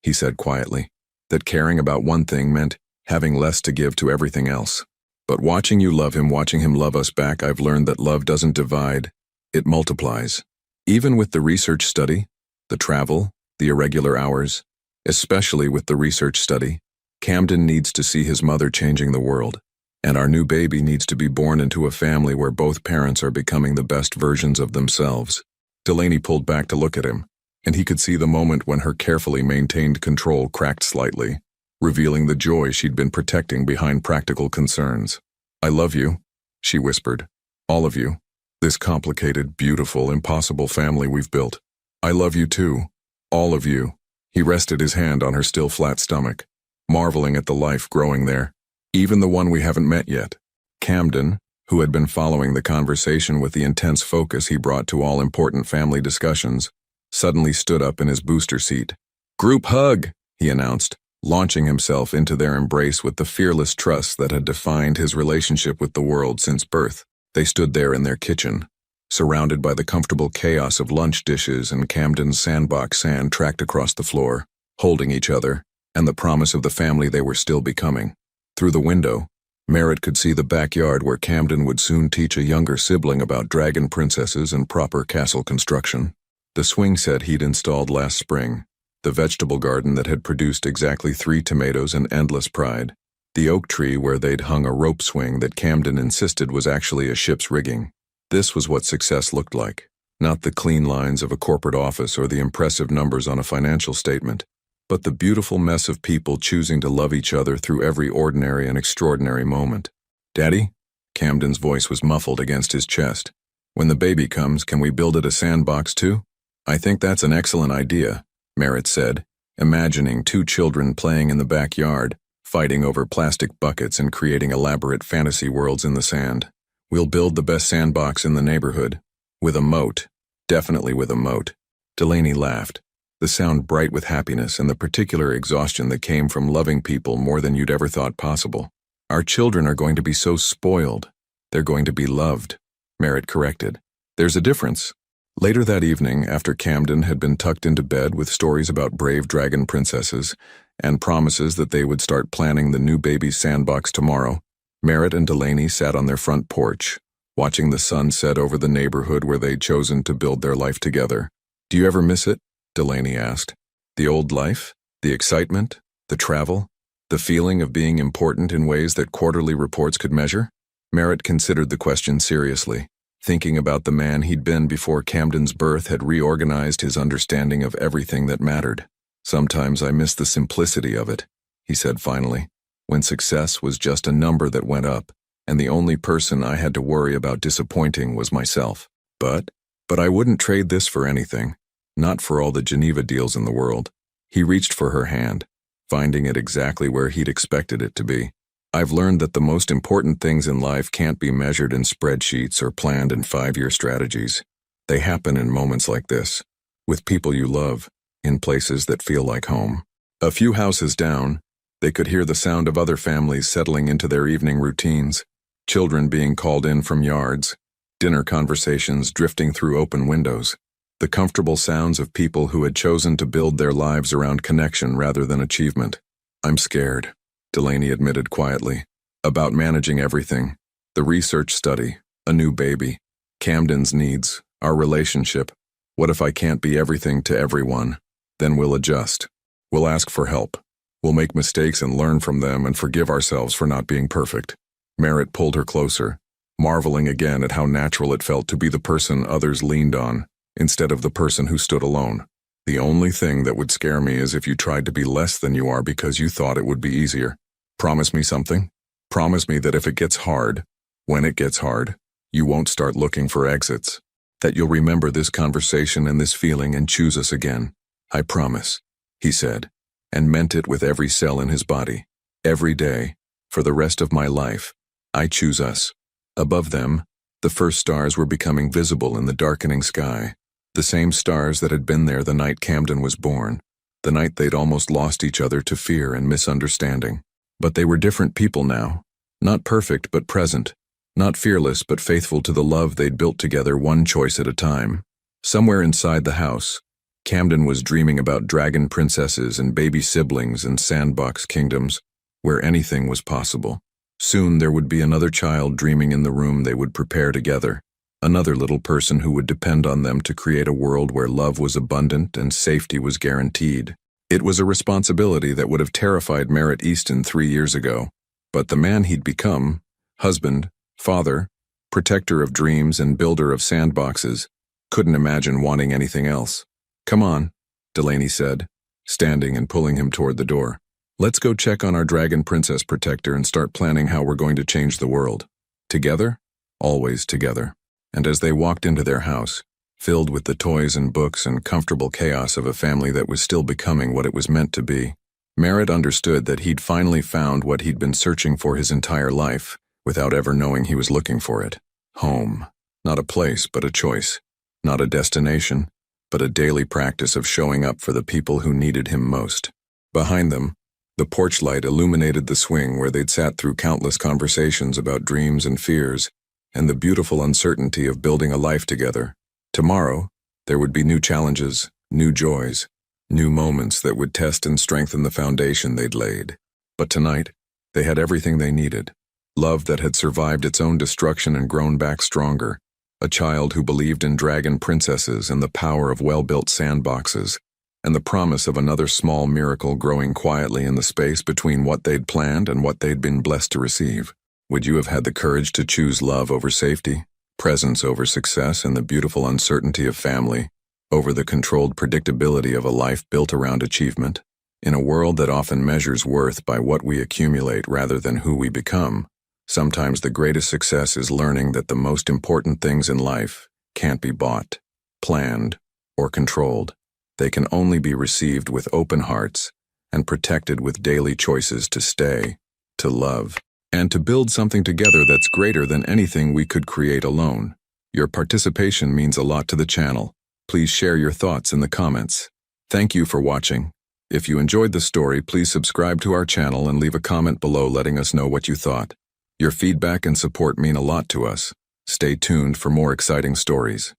he said quietly, that caring about one thing meant having less to give to everything else. But watching you love him, watching him love us back, I've learned that love doesn't divide, it multiplies. Even with the research study, the travel, the irregular hours, especially with the research study, Camden needs to see his mother changing the world, and our new baby needs to be born into a family where both parents are becoming the best versions of themselves. Delaney pulled back to look at him, and he could see the moment when her carefully maintained control cracked slightly, revealing the joy she'd been protecting behind practical concerns. "I love you," she whispered. "All of you. This complicated, beautiful, impossible family we've built. I love you too. All of you." He rested his hand on her still flat stomach, marveling at the life growing there, even the one we haven't met yet. Camden, who had been following the conversation with the intense focus he brought to all important family discussions, suddenly stood up in his booster seat. "Group hug," he announced, launching himself into their embrace with the fearless trust that had defined his relationship with the world since birth. They stood there in their kitchen, surrounded by the comfortable chaos of lunch dishes and Camden's sandbox sand tracked across the floor, holding each other, and the promise of the family they were still becoming. Through the window, Merritt could see the backyard where Camden would soon teach a younger sibling about dragon princesses and proper castle construction. The swing set he'd installed last spring, the vegetable garden that had produced exactly 3 tomatoes and endless pride, the oak tree where they'd hung a rope swing that Camden insisted was actually a ship's rigging. This was what success looked like, not the clean lines of a corporate office or the impressive numbers on a financial statement, but the beautiful mess of people choosing to love each other through every ordinary and extraordinary moment. "Daddy?" Camden's voice was muffled against his chest. "When the baby comes, can we build it a sandbox too?" "I think that's an excellent idea," Merritt said, imagining 2 children playing in the backyard, fighting over plastic buckets and creating elaborate fantasy worlds in the sand. "We'll build the best sandbox in the neighborhood. With a moat. Definitely with a moat." Delaney laughed, the sound bright with happiness and the particular exhaustion that came from loving people more than you'd ever thought possible. "Our children are going to be so spoiled. They're going to be loved," Merritt corrected. "There's a difference." Later that evening, after Camden had been tucked into bed with stories about brave dragon princesses and promises that they would start planning the new baby's sandbox tomorrow, Merritt and Delaney sat on their front porch, watching the sun set over the neighborhood where they'd chosen to build their life together. "Do you ever miss it?" Delaney asked. "The old life? The excitement? The travel? The feeling of being important in ways that quarterly reports could measure?" Merritt considered the question seriously, thinking about the man he'd been before Camden's birth had reorganized his understanding of everything that mattered. "Sometimes I miss the simplicity of it," he said finally, "when success was just a number that went up, and the only person I had to worry about disappointing was myself. But I wouldn't trade this for anything, not for all the Geneva deals in the world." He reached for her hand, finding it exactly where he'd expected it to be. "I've learned that the most important things in life can't be measured in spreadsheets or planned in 5-year strategies. They happen in moments like this, with people you love, in places that feel like home." A few houses down, they could hear the sound of other families settling into their evening routines, children being called in from yards, dinner conversations drifting through open windows, the comfortable sounds of people who had chosen to build their lives around connection rather than achievement. "I'm scared," Delaney admitted quietly, "about managing everything. The research study, a new baby, Camden's needs, our relationship. What if I can't be everything to everyone? Then we'll adjust. We'll ask for help. We'll make mistakes and learn from them and forgive ourselves for not being perfect. Merritt pulled her closer, marveling again at how natural it felt to be the person others leaned on, instead of the person who stood alone. The only thing that would scare me is if you tried to be less than you are because you thought it would be easier. Promise me something? Promise me that if it gets hard, when it gets hard, you won't start looking for exits. That you'll remember this conversation and this feeling and choose us again. I promise, he said, and meant it with every cell in his body. Every day, for the rest of my life, I choose us. Above them, the first stars were becoming visible in the darkening sky. The same stars that had been there the night Camden was born, the night they'd almost lost each other to fear and misunderstanding. But they were different people now. Not perfect but present. Not fearless but faithful to the love they'd built together, one choice at a time. Somewhere inside the house, Camden was dreaming about dragon princesses and baby siblings and sandbox kingdoms, where anything was possible. Soon there would be another child dreaming in the room they would prepare together. Another little person who would depend on them to create a world where love was abundant and safety was guaranteed. It was a responsibility that would have terrified Merritt Easton 3 years ago, but the man he'd become, husband, father, protector of dreams and builder of sandboxes, couldn't imagine wanting anything else. Come on, Delaney said, standing and pulling him toward the door. Let's go check on our dragon princess protector and start planning how we're going to change the world. Together? Always together. And as they walked into their house, filled with the toys and books and comfortable chaos of a family that was still becoming what it was meant to be, Merritt understood that he'd finally found what he'd been searching for his entire life, without ever knowing he was looking for it. Home. Not a place, but a choice. Not a destination, but a daily practice of showing up for the people who needed him most. Behind them, the porch light illuminated the swing where they'd sat through countless conversations about dreams and fears, and the beautiful uncertainty of building a life together. Tomorrow, there would be new challenges, new joys, new moments that would test and strengthen the foundation they'd laid. But tonight, they had everything they needed. Love that had survived its own destruction and grown back stronger. A child who believed in dragon princesses and the power of well-built sandboxes, and the promise of another small miracle growing quietly in the space between what they'd planned and what they'd been blessed to receive. Would you have had the courage to choose love over safety, presence over success, and the beautiful uncertainty of family over the controlled predictability of a life built around achievement? In a world that often measures worth by what we accumulate rather than who we become, sometimes the greatest success is learning that the most important things in life can't be bought, planned, or controlled. They can only be received with open hearts and protected with daily choices to stay, to love, and to build something together that's greater than anything we could create alone. Your participation means a lot to the channel. Please share your thoughts in the comments. Thank you for watching. If you enjoyed the story, please subscribe to our channel and leave a comment below letting us know what you thought. Your feedback and support mean a lot to us. Stay tuned for more exciting stories.